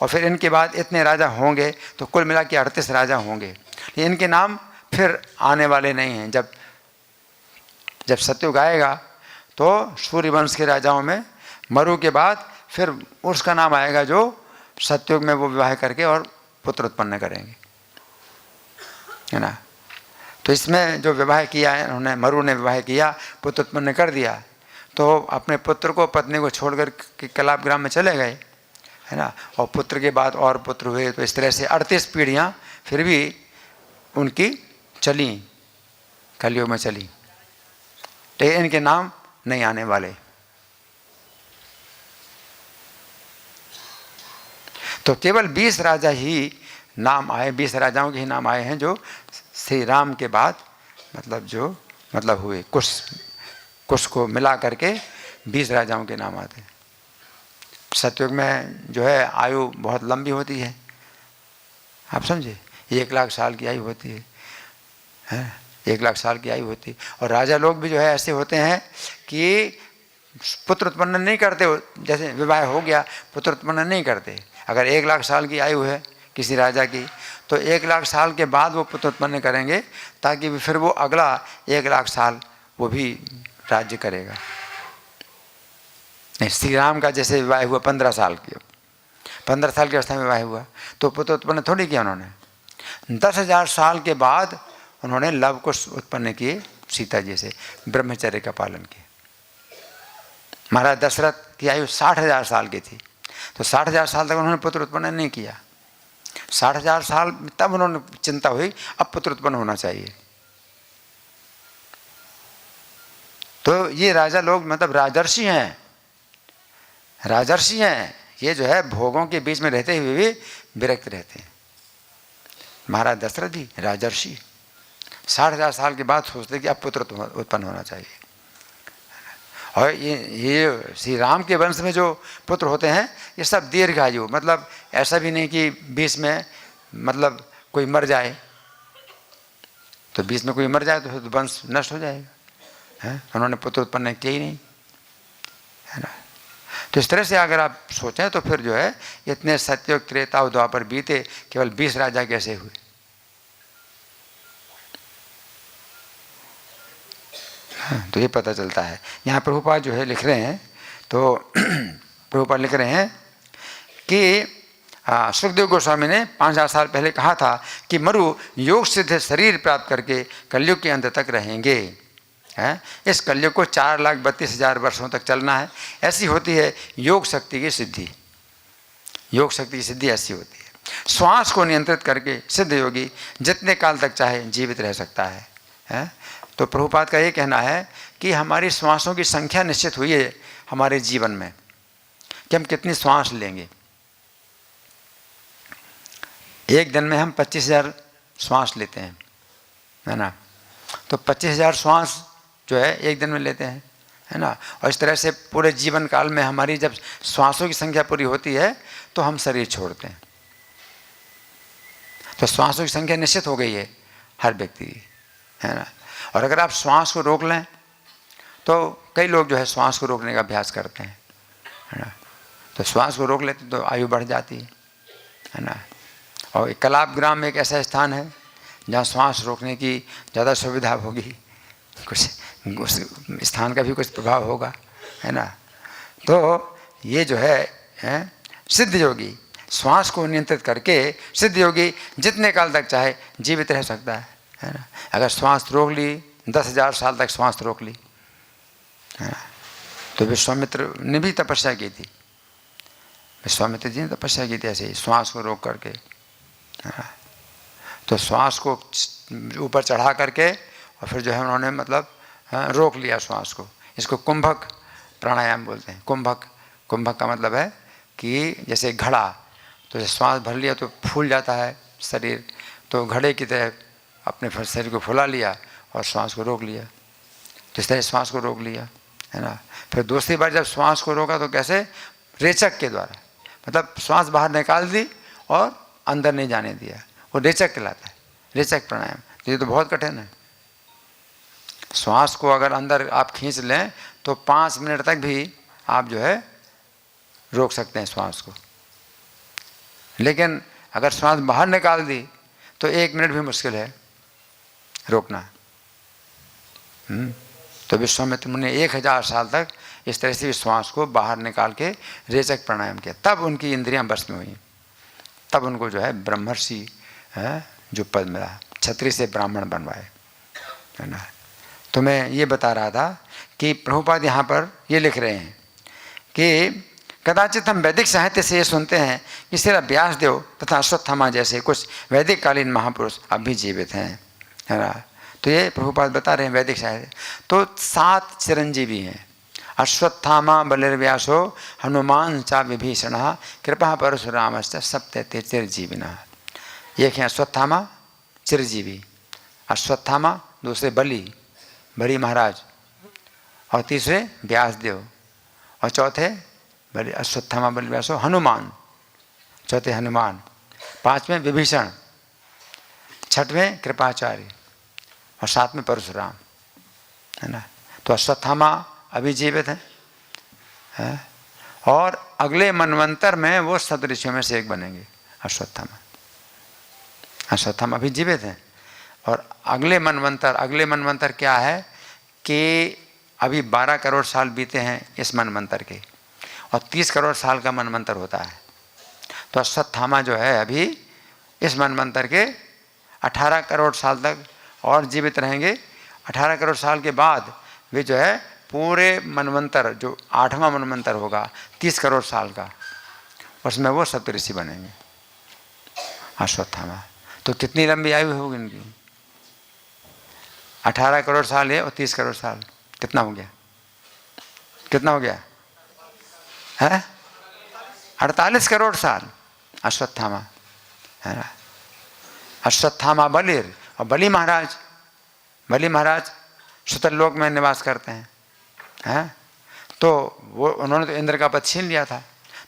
A: और फिर इनके बाद इतने राजा होंगे, तो कुल मिला के 38 राजा होंगे। लेकिन इनके नाम फिर आने वाले नहीं हैं। जब सतयुग आएगा तो सूर्यवंश के राजाओं में मरु के बाद फिर उसका नाम आएगा जो सतयुग में वो विवाह करके और पुत्र उत्पन्न करेंगे, है ना। तो इसमें जो विवाह किया है उन्होंने, मरु ने विवाह किया, पुत्र उत्पन्न कर दिया, तो अपने पुत्र को पत्नी को छोड़कर कलापग्राम में चले गए, है ना। और पुत्र के बाद और पुत्र हुए। तो इस तरह से 38 पीढ़ियाँ फिर भी उनकी चली, कलयुग में चली, लेकिन इनके नाम नहीं आने वाले। तो केवल 20 राजा ही नाम आए, 20 राजाओं के ही नाम आए हैं जो श्री राम के बाद मतलब हुए। कुछ को मिला करके 20 राजाओं के नाम आते हैं। सतयुग में जो है आयु बहुत लंबी होती है, आप समझे, 1 लाख साल की आयु होती है, 1 लाख साल की आयु होती है। और राजा लोग भी जो है ऐसे होते हैं कि पुत्र उत्पन्न नहीं करते, जैसे विवाह हो गया पुत्र उत्पन्न नहीं करते। अगर 1 लाख साल की आयु है किसी राजा की, तो 1 लाख साल के बाद वो पुत्र उत्पन्न करेंगे, ताकि फिर वो अगला 1 लाख साल वो भी राज्य करेगा। श्री राम का जैसे विवाह हुआ 15 साल की अवस्था में विवाह हुआ, तो पुत्र उत्पन्न थोड़ी किया उन्होंने। 10,000 साल के बाद उन्होंने लव कुश उत्पन्न किए सीता जी से, ब्रह्मचर्य का पालन किया। महाराज दशरथ की आयु 60,000 साल की थी, तो 60,000 साल तक उन्होंने पुत्र उत्पन्न नहीं किया। 60,000 साल तब उन्होंने चिंता हुई अब पुत्र उत्पन्न होना चाहिए। तो ये राजा लोग मतलब राजर्षि हैं। ये जो है भोगों के बीच में रहते हुए भी विरक्त रहते हैं। महाराज दशरथ जी राजर्षि 60,000 साल के बाद सोचते कि अब पुत्र उत्पन्न होना चाहिए। और ये श्री राम के वंश में जो पुत्र होते हैं ये सब दीर्घायु, मतलब ऐसा भी नहीं कि बीच में मतलब कोई मर जाए, तो बीच में कोई मर जाए तो वंश नष्ट हो जाएगा, है। उन्होंने पुत्र उत्पन्न किया ही नहीं, है ना। तो इस तरह से अगर आप सोचें तो फिर जो है इतने सतयुग त्रेता और द्वापर बीते, केवल 20 राजा कैसे हुए। तो ये पता चलता है। यहाँ प्रभुपाद जो है लिख रहे हैं, तो प्रभुपाद लिख रहे हैं कि सुखदेव गोस्वामी ने 5000 साल पहले कहा था कि मरु योग सिद्ध शरीर प्राप्त करके कलयुग के अंत तक रहेंगे। इस कलयुग को 4,32,000 वर्षों तक चलना है। ऐसी होती है योग शक्ति की सिद्धि। योग शक्ति की सिद्धि ऐसी होती है। श्वास को नियंत्रित करके सिद्ध योगी जितने काल तक चाहे जीवित रह सकता है। तो प्रभुपाद का ये कहना है कि हमारी श्वासों की संख्या निश्चित हुई है हमारे जीवन में कि हम कितनी श्वास लेंगे। एक दिन में हम 25,000 श्वास लेते हैं, है ना। तो 25,000 श्वास जो है एक दिन में लेते हैं, है ना। और इस तरह से पूरे जीवन काल में हमारी जब श्वासों की संख्या पूरी होती है तो हम शरीर छोड़ते हैं। तो श्वासों की संख्या निश्चित हो गई है हर व्यक्ति की, है ना। और अगर आप श्वास को रोक लें तो कई लोग जो है श्वास को रोकने का अभ्यास करते हैं, है ना। तो श्वास को रोक लेते तो आयु बढ़ जाती है ना। और कलाप ग्राम एक ऐसा स्थान है जहाँ श्वास रोकने की ज़्यादा सुविधा होगी, कुछ उस स्थान का भी कुछ प्रभाव होगा, है ना। तो ये जो है सिद्ध योगी श्वास को नियंत्रित करके सिद्ध योगी जितने काल तक चाहे जीवित रह सकता है ना। अगर श्वास रोक ली 10,000 साल तक श्वास रोक ली, है ना। तो विश्वामित्र ने भी तपस्या की थी, विश्वामित्र जी ने तपस्या की थी ऐसे ही श्वास को रोक करके। तो श्वास को ऊपर चढ़ा करके और फिर जो है उन्होंने मतलब रोक लिया श्वास को। इसको कुंभक प्राणायाम बोलते हैं। कुंभक का मतलब है कि जैसे घड़ा, तो जैसे श्वास भर लिया तो फूल जाता है शरीर, तो घड़े की तरह अपने शरीर को फुला लिया और श्वास को रोक लिया। तो इस तरह श्वास को रोक लिया, है ना। फिर दूसरी बार जब श्वास को रोका तो कैसे, रेचक के द्वारा, मतलब श्वास बाहर निकाल दी और अंदर नहीं जाने दिया, वो रेचक कहलाता है, रेचक प्राणायाम। ये तो बहुत कठिन है। श्वास को अगर अंदर आप खींच लें तो 5 मिनट तक भी आप जो है रोक सकते हैं श्वास को, लेकिन अगर श्वास बाहर निकाल दी तो 1 मिनट भी मुश्किल है रोकना। तो विश्वामित्र मुनि 1000 साल तक इस तरह से श्वास को बाहर निकाल के रेचक प्राणायाम किया, तब उनकी इंद्रियां वश में हुई, तब उनको जो है ब्रह्मर्षि जो पद मिला, क्षत्रिय से ब्राह्मण बनवाए, है ना। तो मैं ये बता रहा था कि प्रभुपाद यहाँ पर ये लिख रहे हैं कि कदाचित हम वैदिक साहित्य से ये सुनते हैं कि श्री व्यासदेव तथा अश्वत्थामा जैसे कुछ वैदिक कालीन महापुरुष अब भी जीवित हैं, है ना। तो ये प्रभुपाद बता रहे हैं वैदिक साहित्य। तो 7 चिरंजीवी हैं, अश्वत्थामा बलिर्व्यासो हनुमान चा विभीषण कृपा परशुरामश्च सप्तति चिरजीविनः। एक है अश्वत्थामा चिरजीवी, अश्वत्थामा, दूसरे बलि महाराज, और तीसरे व्यासदेव, और चौथे अश्वत्थामा बलिर्व्यासो हनुमान, चौथे हनुमान, 5वें विभीषण, 6वें कृपाचार्य और 7वें परशुराम, है ना। तो अश्वत्थामा अभी जीवित हैं, और अगले मनवंतर में वो सप्तऋषियों में से एक बनेंगे। अश्वत्थामा अभी जीवित हैं, और अगले मनवंतर क्या है कि अभी 12 करोड़ साल बीते हैं इस मनवंतर के, और 30 करोड़ साल का मनवंतर होता है। तो अश्वत्थामा जो है अभी इस मनवंतर के 18 करोड़ साल तक और जीवित रहेंगे। 18 करोड़ साल के बाद वे जो है पूरे मनवंतर, जो 8वां मनवंतर होगा 30 करोड़ साल का, उसमें वो सप्तऋषि बनेंगे अश्वत्थामा। तो कितनी लंबी आयु होगी इनकी, 18 करोड़ साल है और 30 करोड़ साल, कितना हो गया, कितना हो गया है, 48 करोड़ साल अश्वत्थामा, है ना। अश्वत्थामा बलिर, और बलि महाराज सुतरलोक में निवास करते हैं, तो वो उन्होंने तो इंद्र का पद छीन लिया था,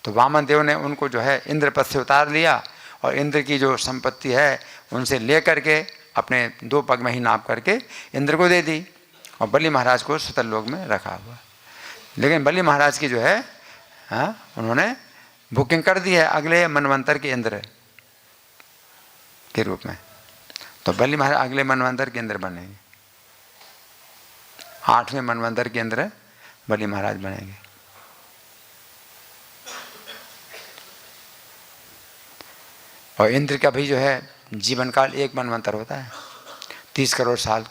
A: तो वामन देव ने उनको जो है इंद्र पद से उतार लिया, और इंद्र की जो संपत्ति है उनसे ले करके अपने 2 पग में ही नाप करके इंद्र को दे दी, और बलि महाराज को सुतरलोक में रखा हुआ। लेकिन बलि महाराज की जो है उन्होंने बुकिंग कर दी है अगले मनवंतर के इंद्र के रूप में। तो बलि महाराज अगले मनवंतर के इंद्र बनेंगे, 8वें मनवंतर के इंद्र बलि महाराज बनेंगे, और इंद्र का भी जो है जीवन काल 1 मनवंतर होता है, 30 करोड़ साल।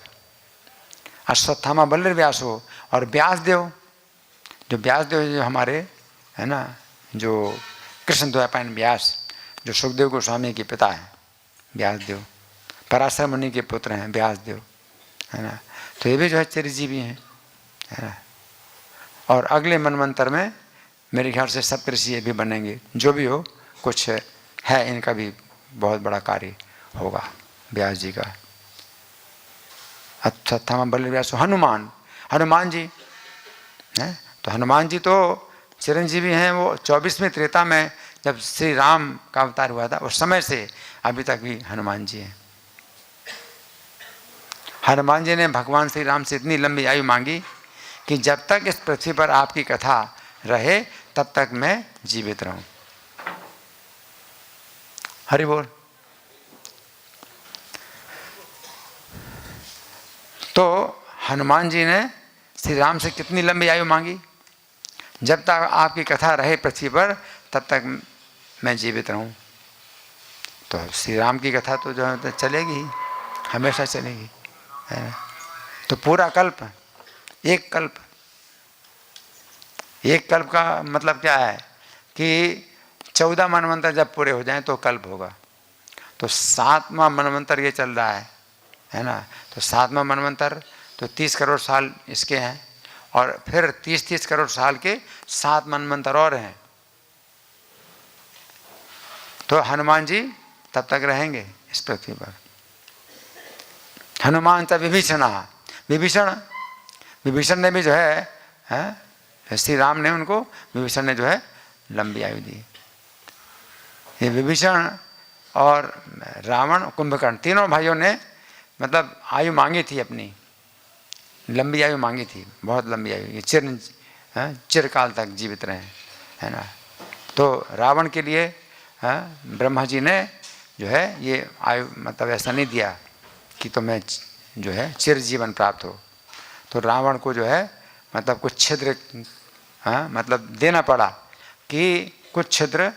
A: अश्वत्थामा बल्लर व्यास हो और व्यासदेव, जो व्यासदेव जो हमारे है ना, जो कृष्ण द्वैपायन व्यास, जो सुखदेव गोस्वामी के पिता हैं व्यासदेव, पराशर मुनि के पुत्र हैं व्यासदेव, है ना। तो ये भी जो है चिरजीवी हैं, है ना। और अगले मनवंतर में मेरे ख्याल से सप्तऋषि भी बनेंगे। जो भी हो, कुछ है इनका भी बहुत बड़ा कार्य होगा व्यास जी का। अश्वत्थामा बल्लर व्यास, हनुमान जी हैं। तो हनुमान जी तो चिरंजीवी हैं। वो 24वें त्रेता में जब श्री राम का अवतार हुआ था, उस समय से अभी तक भी हनुमान जी हैं। हनुमान जी ने भगवान श्री राम से इतनी लंबी आयु मांगी कि जब तक इस पृथ्वी पर आपकी कथा रहे तब तक मैं जीवित रहूं। हरि बोल। तो हनुमान जी ने श्री राम से कितनी लंबी आयु मांगी, जब तक आपकी कथा रहे पृथ्वी पर तब तक मैं जीवित रहूं। तो श्री राम की कथा तो जो है चलेगी ही, हमेशा चलेगी, है ना। तो पूरा कल्प, एक कल्प का मतलब क्या है कि 14 मनवंतर जब पूरे हो जाएं तो कल्प होगा। तो 7वां मनवंतर ये चल रहा है ना। तो 7वां मनवंतर तो 30 करोड़ साल इसके हैं, और फिर 30 करोड़ साल के 7 मनवंतर और हैं। तो हनुमान जी तब तक रहेंगे इस पृथ्वी पर। हनुमान च विभीषण ने भी जो है श्री राम ने उनको, विभीषण ने जो है लंबी आयु दी। ये विभीषण और रावण, कुंभकर्ण, तीनों भाइयों ने मतलब आयु मांगी थी, अपनी लंबी आयु मांगी थी, बहुत लंबी आयु। ये चिरकाल तक जीवित रहे, है ना। तो रावण के लिए ब्रह्मा जी ने जो है ये आयु मतलब ऐसा नहीं दिया कि तुम्हें जो है चिर जीवन प्राप्त हो। तो रावण को जो है मतलब कुछ छिद्र मतलब देना पड़ा कि कुछ छिद्र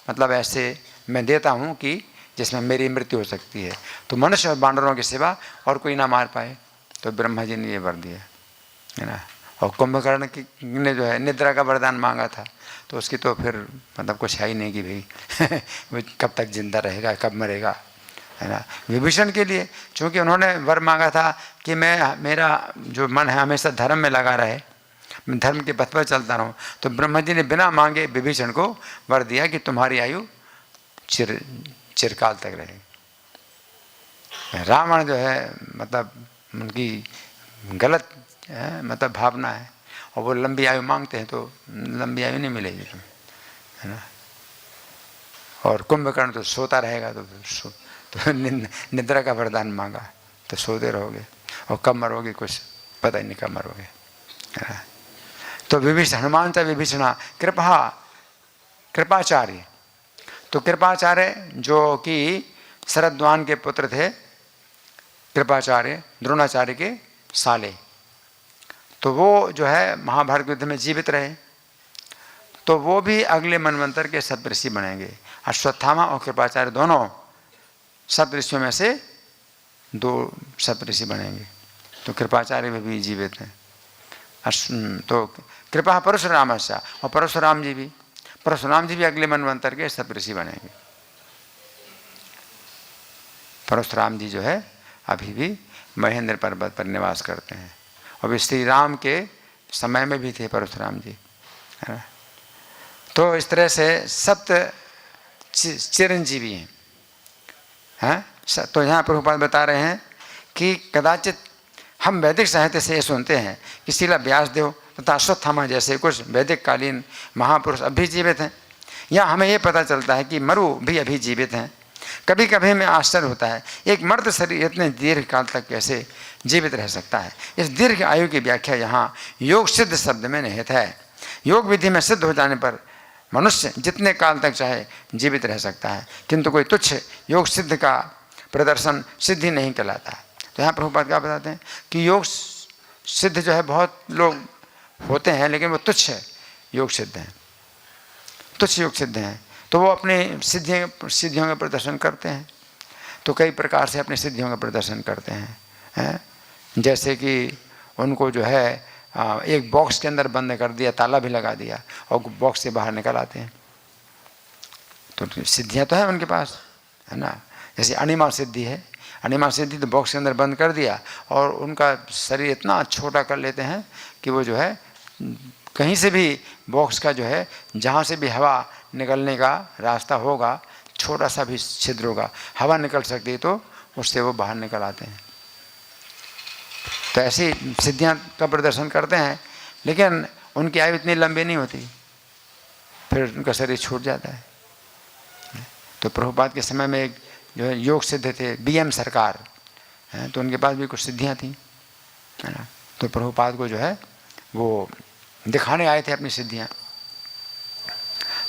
A: मतलब ऐसे मैं देता हूँ कि जिसमें मेरी मृत्यु हो सकती है, तो मनुष्य और बानरों के सिवा और कोई ना मार पाए। तो ब्रह्मा जी ने ये वर दिया, है ना। और कुंभकर्ण ने जो है निद्रा का वरदान मांगा था, तो उसकी तो फिर मतलब कुछ है ही नहीं कि भाई वो कब तक जिंदा रहेगा, कब मरेगा, है ना। विभीषण के लिए चूँकि उन्होंने वर मांगा था कि मेरा जो मन है हमेशा धर्म में लगा रहे, मैं धर्म के पथ पर चलता रहूँ, तो ब्रह्मा जी ने बिना मांगे विभीषण को वर दिया कि तुम्हारी आयु चिरकाल तक रहेगी। रावण जो है मतलब उनकी गलत मतलब भावना है, और वो लंबी आयु मांगते हैं तो लंबी आयु नहीं मिलेगी तुम्हें, है ना। और कुंभकर्ण तो सोता रहेगा, तो निद्रा का वरदान मांगा तो सोते रहोगे, और कब मरोगे कुछ पता ही नहीं कब मरोगे, है ना। तो हनुमान च विभीषणा कृपाचार्य। तो कृपाचार्य जो कि शरद्वान के पुत्र थे, कृपाचार्य द्रोणाचार्य के साले, तो वो जो है महाभारत युद्ध में जीवित रहे। तो वो भी अगले मनवंतर के सप्तऋषि बनेंगे। अश्वत्थामा और कृपाचार्य दोनों सप्तऋषियों में से 2 सप्तऋषि बनेंगे। तो कृपाचार्य भी जीवित हैं। तो कृपा परशुराम से, और परशुराम जी भी अगले मनवंतर के सप्तऋषि बनेंगे। परशुराम जी जो है अभी भी महेंद्र पर्वत पर निवास करते हैं, और वे श्री राम के समय में भी थे परशुराम जी, है ना। तो इस तरह से सप्त चिरंजीवी हैं। तो यहाँ प्रभुपाद बता रहे हैं कि कदाचित हम वैदिक साहित्य से ये सुनते हैं कि श्रील व्यासदेव तथा अश्वत्थामा जैसे कुछ वैदिक कालीन महापुरुष अभी जीवित हैं, या हमें ये पता चलता है कि मरु भी अभी जीवित हैं। कभी कभी हमें आश्चर्य होता है, एक मर्द शरीर इतने दीर्घ काल तक कैसे जीवित रह सकता है। इस दीर्घ आयु की व्याख्या यहाँ योग सिद्ध शब्द में निहित है। योग विधि में सिद्ध हो जाने पर मनुष्य जितने काल तक चाहे जीवित रह सकता है, किंतु कोई तुच्छ योग सिद्ध का प्रदर्शन सिद्धि नहीं कहलाता है। तो यहाँ प्रभुपाद क्या बताते हैं कि योग सिद्ध जो है बहुत लोग होते हैं, लेकिन वो तुच्छ योग सिद्ध हैं, तुच्छ योग सिद्ध हैं। तो वो अपनी सिद्धियों का प्रदर्शन करते हैं। तो कई प्रकार से अपनी सिद्धियों का प्रदर्शन करते हैं, जैसे कि उनको जो है एक बॉक्स के अंदर बंद कर दिया, ताला भी लगा दिया और बॉक्स से बाहर निकल आते हैं। तो सिद्धियां तो है उनके पास, है ना। जैसे अणिमा सिद्धि है, अणिमा सिद्धि तो बॉक्स के अंदर बंद कर दिया और उनका शरीर इतना छोटा कर लेते हैं कि वो जो है कहीं से भी बॉक्स का जो है जहाँ से भी हवा निकलने का रास्ता होगा, छोटा सा भी छिद्र होगा, हवा निकल सकती है तो उससे वो बाहर निकल आते हैं। तो ऐसी सिद्धियां का प्रदर्शन करते हैं, लेकिन उनकी आयु इतनी लंबी नहीं होती, फिर उनका शरीर छूट जाता है। तो प्रभुपाद के समय में एक जो है योग सिद्ध थे, BM सरकार, तो उनके पास भी कुछ सिद्धियां थी, है ना। तो प्रभुपाद को जो है वो दिखाने आए थे अपनी सिद्धियां।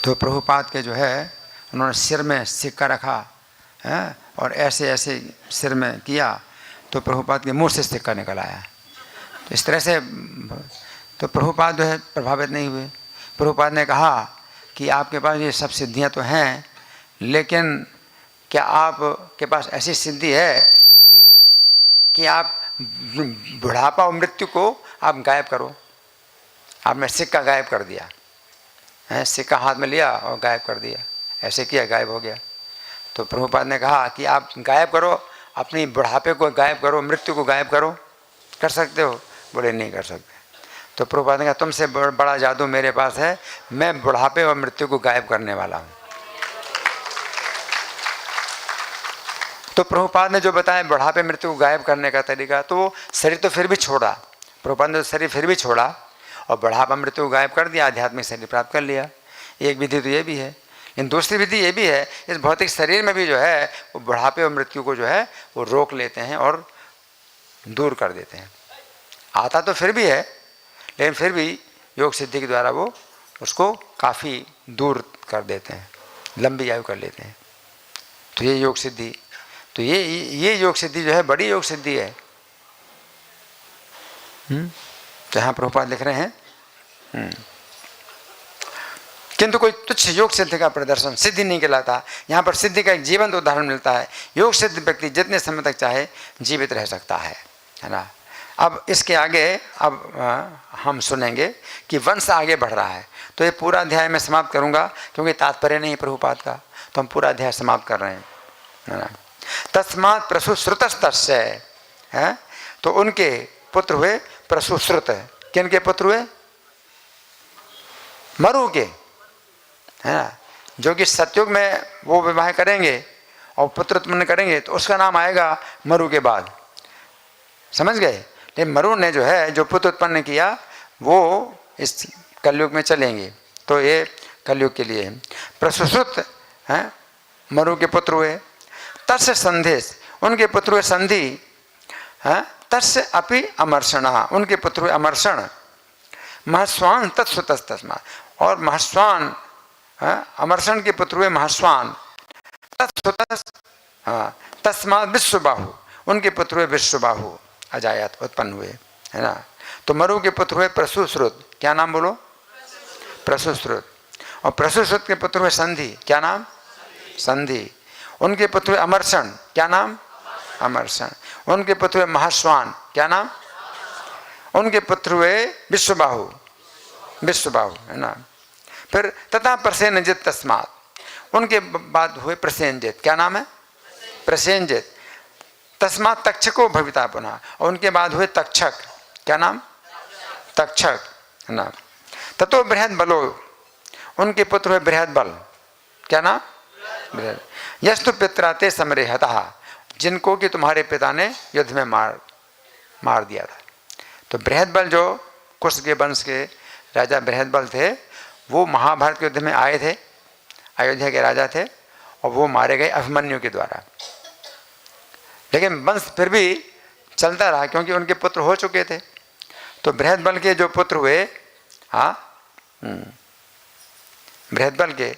A: तो प्रभुपाद के जो है उन्होंने सिर में सिक्का रखा है और ऐसे ऐसे सिर में किया तो प्रभुपाद के मुंह से सिक्का निकल आया। तो इस तरह से तो प्रभुपाद जो है प्रभावित नहीं हुए। प्रभुपाद ने कहा कि आपके पास ये सब सिद्धियां तो हैं, लेकिन क्या आपके पास ऐसी सिद्धि है कि आप बुढ़ापा और मृत्यु को आप गायब करो। आपने सिक्का गायब कर दिया है, सिक्का हाथ में लिया और गायब कर दिया, ऐसे किया, गायब हो गया। तो प्रभुपाद ने कहा कि आप गायब करो, अपनी बुढ़ापे को गायब करो, मृत्यु को गायब करो, कर सकते हो? बोले नहीं कर सकते। तो प्रभुपाद ने कहा तुमसे बड़ा जादू मेरे पास है, मैं बुढ़ापे और मृत्यु को गायब करने वाला हूँ। तो प्रभुपाद ने जो बताया बुढ़ापे मृत्यु को गायब करने का तरीका, तो वो शरीर तो फिर भी छोड़ा, प्रभुपाद ने शरीर फिर भी छोड़ा और बुढ़ापा मृत्यु को गायब कर दिया, आध्यात्मिक शरीर प्राप्त कर लिया। एक विधि तो ये भी है, लेकिन दूसरी विधि ये भी है, इस भौतिक शरीर में भी जो है वो बुढ़ापे और मृत्यु को जो है वो रोक लेते हैं और दूर कर देते हैं। आता तो फिर भी है, लेकिन फिर भी योग सिद्धि के द्वारा वो उसको काफ़ी दूर कर देते हैं, लंबी आयु कर लेते हैं। तो ये योग सिद्धि, तो ये योग सिद्धि जो है बड़ी योग सिद्धि है। जहाँ प्रभुपाद लिख रहे हैं किंतु कोई तुच्छ योग सिद्धि का प्रदर्शन सिद्धि नहीं कहलाता। यहाँ पर सिद्धि का एक जीवंत उदाहरण मिलता है। योग सिद्ध व्यक्ति जितने समय तक चाहे जीवित रह सकता है ना। अब इसके आगे अब हम सुनेंगे कि वंश आगे बढ़ रहा है। तो ये पूरा अध्याय मैं समाप्त करूँगा क्योंकि तात्पर्य नहीं प्रभुपाद का, तो हम पूरा अध्याय समाप्त कर रहे हैं, है ना। तस्मात् प्रसुश्रुतस्तस्य है, तो उनके पुत्र हुए प्रसुश्रुत। किनके पुत्र हुए? मरु के, है ना। जो कि सतयुग में वो विवाह करेंगे और पुत्र उत्पन्न करेंगे तो उसका नाम आएगा मरु के बाद, समझ गए। लेकिन मरु ने जो है जो पुत्र उत्पन्न किया वो इस कलयुग में चलेंगे, तो ये कलयुग के लिए है। प्रसुश्रुत है, मरु के पुत्र हुए। तस्य संदेश, उनके पुत्र हुए संधि है। तस्य अपि अमर्षण, उनके पुत्र हुए अमर्षण। महस्वान तत्सुतस्तस्मा, और महस्वान अमर्षण के पुत्र हुए महस्वान। तस्मात् विश्वबाहु, उनके पुत्र हुए विश्वबाहु अजायत उत्पन्न हुए, है ना। तो मरु के पुत्र हुए प्रसुश्रुत, क्या नाम बोलो? प्रसुश्रुत। और प्रसुश्रुत के पुत्र हुए संधि, क्या नाम? संधि। उनके पुत्र हुए अमर्षण, क्या नाम? अमर्षण। उनके पुत्र हुए महास्वान, क्या नाम? उनके पुत्र हुए विश्वबाहु, विश्वबाहु, है ना। फिर तथा प्रसेनजित तस्मात्, उनके बाद हुए प्रसेनजित, क्या नाम है? प्रसेनजित। तस्मात् तक्षको भविता पुनः, और उनके बाद हुए तक्षक, क्या नाम? तक्षक, है ना। ततो बृहद बलो, उनके पुत्र हुए बृहद बल, क्या नाम? बृहद। यस्तु पित्रा ते समरेहतः, जिनको कि तुम्हारे पिता ने युद्ध में मार दिया था। तो बृहद बल जो कुश के वंश के राजा बृहद बल थे, वो महाभारत के युद्ध में आए थे, अयोध्या के राजा थे, और वो मारे गए अभिमन्यु के द्वारा। लेकिन वंश फिर भी चलता रहा क्योंकि उनके पुत्र हो चुके थे। तो बृहद बल के जो पुत्र हुए, बृहद बल के,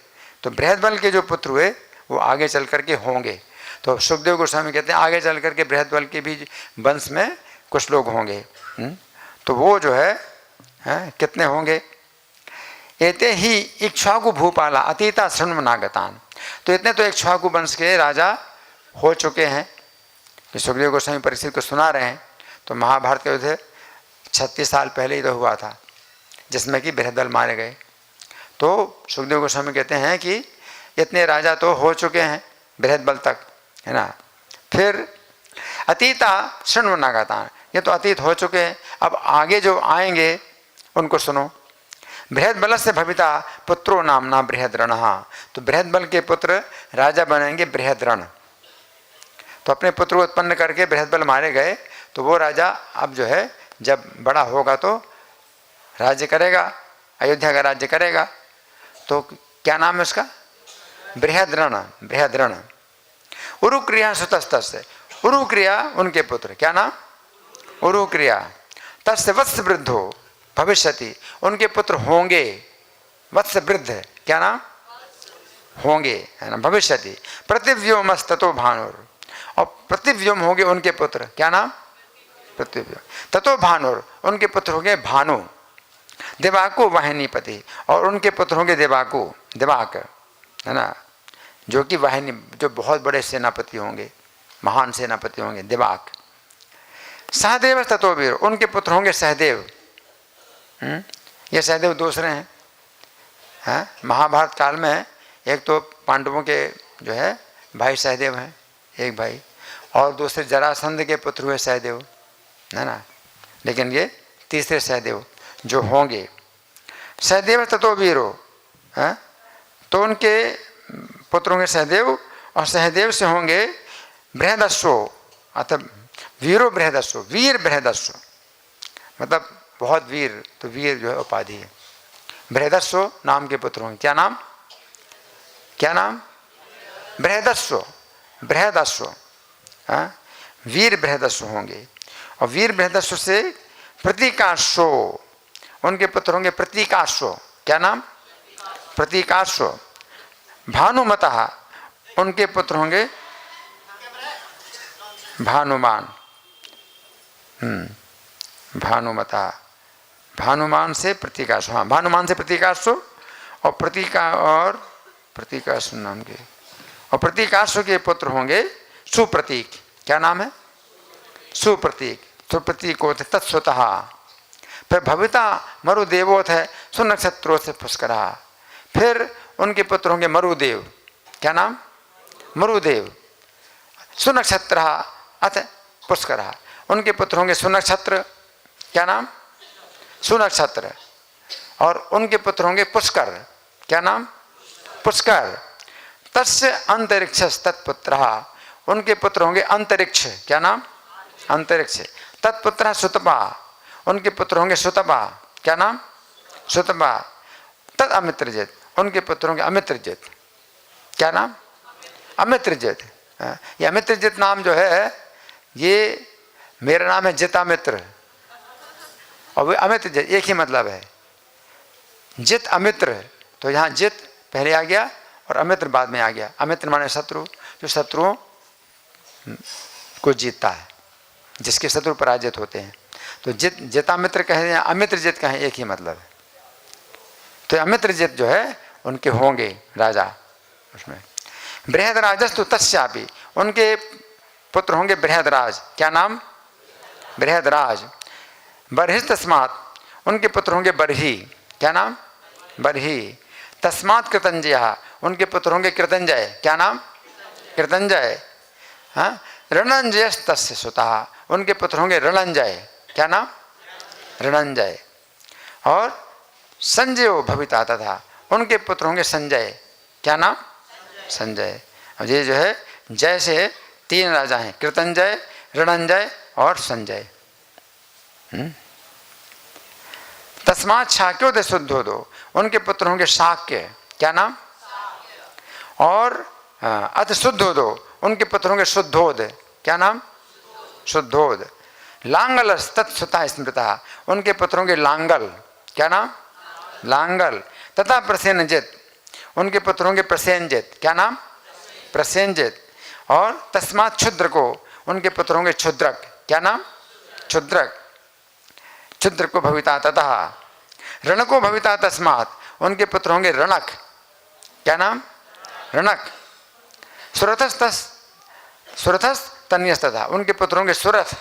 A: तो बृहद बल के जो पुत्र हुए वो आगे चल करके होंगे। तो सुखदेव गोस्वामी कहते हैं आगे चल करके बृहद बल के भी वंश में कुछ लोग होंगे। तो वो जो है कितने होंगे? एते ही इक्ष्वाकु भूपाला अतीता शृण्वनागतान। तो इतने तो इक्ष्वाकु वंश के राजा हो चुके हैं कि सुखदेव गोस्वामी परीक्षित को सुना रहे हैं। तो महाभारत के युद्ध 36 साल पहले ही तो हुआ था, जिसमें कि बृहद्बल मारे गए। तो सुखदेव गोस्वामी कहते हैं कि इतने राजा तो हो चुके हैं बृहद्बल तक, है ना। फिर अतीता शृण्वनागतान, ये तो अतीत हो चुके हैं, अब आगे जो आएंगे उनको सुनो। बृहद्बल से भविता पुत्रो नामना बृहद्रण। तो बृहद्बल के पुत्र राजा बनेंगे बृहद्रण। तो अपने पुत्र को उत्पन्न करके बृहद्बल मारे गए, तो वो राजा अब जो है जब बड़ा होगा तो राज्य करेगा, अयोध्या का राज्य करेगा। तो क्या नाम है उसका? बृहद्रण। बृहद्रण। उरुक्रिया सुतस्तस्य, उरुक्रिया उनके पुत्र, क्या नाम? उरुक्रिया। तस्य वत्स वृद्धो भविष्यति, उनके पुत्र होंगे। वत्स वृद्ध, क्या नाम? होंगे, है ना, भविष्यति। प्रतिव्योमस्ततो भानुर, और प्रतिव्योम होंगे उनके पुत्र, क्या नाम? प्रतिव्योम। ततो भानुर, उनके पुत्र होंगे भानु। देवाकु वाहिनीपति, और उनके पुत्र होंगे देवाकु, देवाक, है ना, जो कि वाहिनी, जो बहुत बड़े सेनापति होंगे, महान सेनापति होंगे, देवाक। सहदेव ततो वीर, उनके पुत्र होंगे सहदेव। ये सहदेव दूसरे हैं, महाभारत काल में एक तो पांडवों के जो है भाई सहदेव हैं, एक भाई, और दूसरे जरासंध के पुत्र हुए सहदेव, है ना। लेकिन ये तीसरे सहदेव जो होंगे। सहदेव ततो वीरो, तो उनके पुत्र होंगे सहदेव, और सहदेव से होंगे बृहदस्व, अतः वीरो बृहदस्व, वीर बृहदस्व, मतलब बहुत वीर, तो वीर जो है उपाधि है। बृहदस्व नाम के पुत्र होंगे, क्या नाम? क्या नाम? बृहदस्व। बृहदस्व, वीर बृहदस्व होंगे। और वीर बृहदस्व से प्रतीकाश्व, उनके पुत्र होंगे प्रतीकाश्व, क्या नाम? प्रतीकाश्व। भानुमतः, उनके पुत्र होंगे भानुमान। भानुमता, भानुमान से प्रतीकाश्व, हाँ, भानुमान से प्रतीकाश्व, और प्रतीकाश्व नाम के, और प्रतीकाश्व के पुत्र होंगे सुप्रतीक, क्या नाम है? सुप्रतीक। सुप्रतीको तत्स्वतः। फिर भविता मरुदेवोथ है सुनक्षत्रों से पुष्करा, फिर उनके पुत्र होंगे मरुदेव, क्या नाम? मरुदेव। सुनक्षत्र अथ पुष्करा, उनके पुत्र होंगे सुनक्षत्र, क्या नाम? सुनक्षत्र। और उनके पुत्र होंगे पुष्कर, क्या नाम? पुष्कर। तस्य अंतरिक्ष तत्पुत्र, उनके पुत्र होंगे अंतरिक्ष, क्या नाम? अंतरिक्ष। तत्पुत्र सुतपा, उनके पुत्र होंगे सुतपा, क्या नाम? सुतपा। तद अमित्रजित, उनके पुत्र होंगे अमित्रजित, क्या नाम? अमित्रजित। ये अमित्रजित नाम जो है, ये मेरा नाम है जितामित्र, और वे अमित्रजित, एक ही मतलब है। जित अमित्र, तो यहाँ जित पहले आ गया और अमित्र बाद में आ गया। अमित्र माने शत्रु, जो शत्रुओं को जीतता है, जिसके शत्रु पराजित होते हैं। तो जित, जितामित्र कहें या अमित्रजित कहें, एक ही मतलब है। तो अमित्रजित जो है उनके होंगे राजा उसमें। बृहदराजस्तु तस्यापि, उनके पुत्र होंगे बृहदराज, क्या नाम? बृहदराज। बर्हिस् तस्मात्, उनके पुत्र होंगे बर्ही, क्या नाम? बर्ही। तस्मात् कृतंजय, उनके पुत्र होंगे कृतंजय, क्या नाम? कृतंजय। हाँ, रणंजय तस्य सुतः, उनके पुत्र होंगे रणंजय, क्या नाम? रणंजय। और संजयो भविता तथा, उनके पुत्र होंगे संजय, क्या नाम? संजय। अब ये जो है जय से 3 राजा हैं, कृतंजय, रणंजय और संजय। तस्मात् शाक्योद शुद्धोदो, उनके पुत्र होंगे शाक्य, क्या नाम? और अथ शुद्धोदो, उनके पुत्र होंगे शुद्धोद, क्या नाम? शुद्धोद। लांगल तत्सुता स्मृता, उनके पुत्र होंगे लांगल, क्या नाम? लांगल। तथा प्रसेनजित, उनके पुत्र होंगे प्रसेनजित, क्या नाम? प्रसेनजित। और तस्मात् क्षुद्र को, उनके पुत्र होंगे क्षुद्रक, क्या नाम? क्षुद्रक। क्षुद्र को भविता ततः, रण को भविता तस्मात्, उनके पुत्र होंगे रणक। क्या नाम? रणक। सुरथस तन्यस तथा, उनके पुत्र होंगे सुरथ।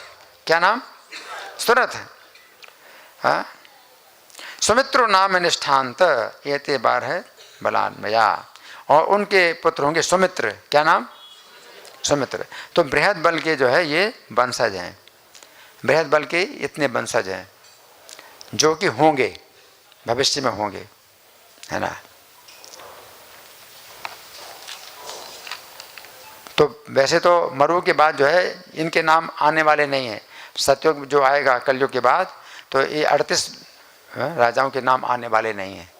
A: क्या नाम? सुरथ। हाँ। सुमित्रो नाम निष्ठांत ये ते बार है बलान्मया, और उनके पुत्र होंगे सुमित्र। क्या नाम? सुमित्र। तो बृहद बल के जो है ये वंशज हैं, बृहद बल के इतने वंशज हैं जो कि होंगे, भविष्य में होंगे, है ना। तो वैसे तो मरु के बाद जो है इनके नाम आने वाले नहीं हैं। सतयुग जो आएगा कलयुग के बाद, तो ये 38 राजाओं के नाम आने वाले नहीं हैं,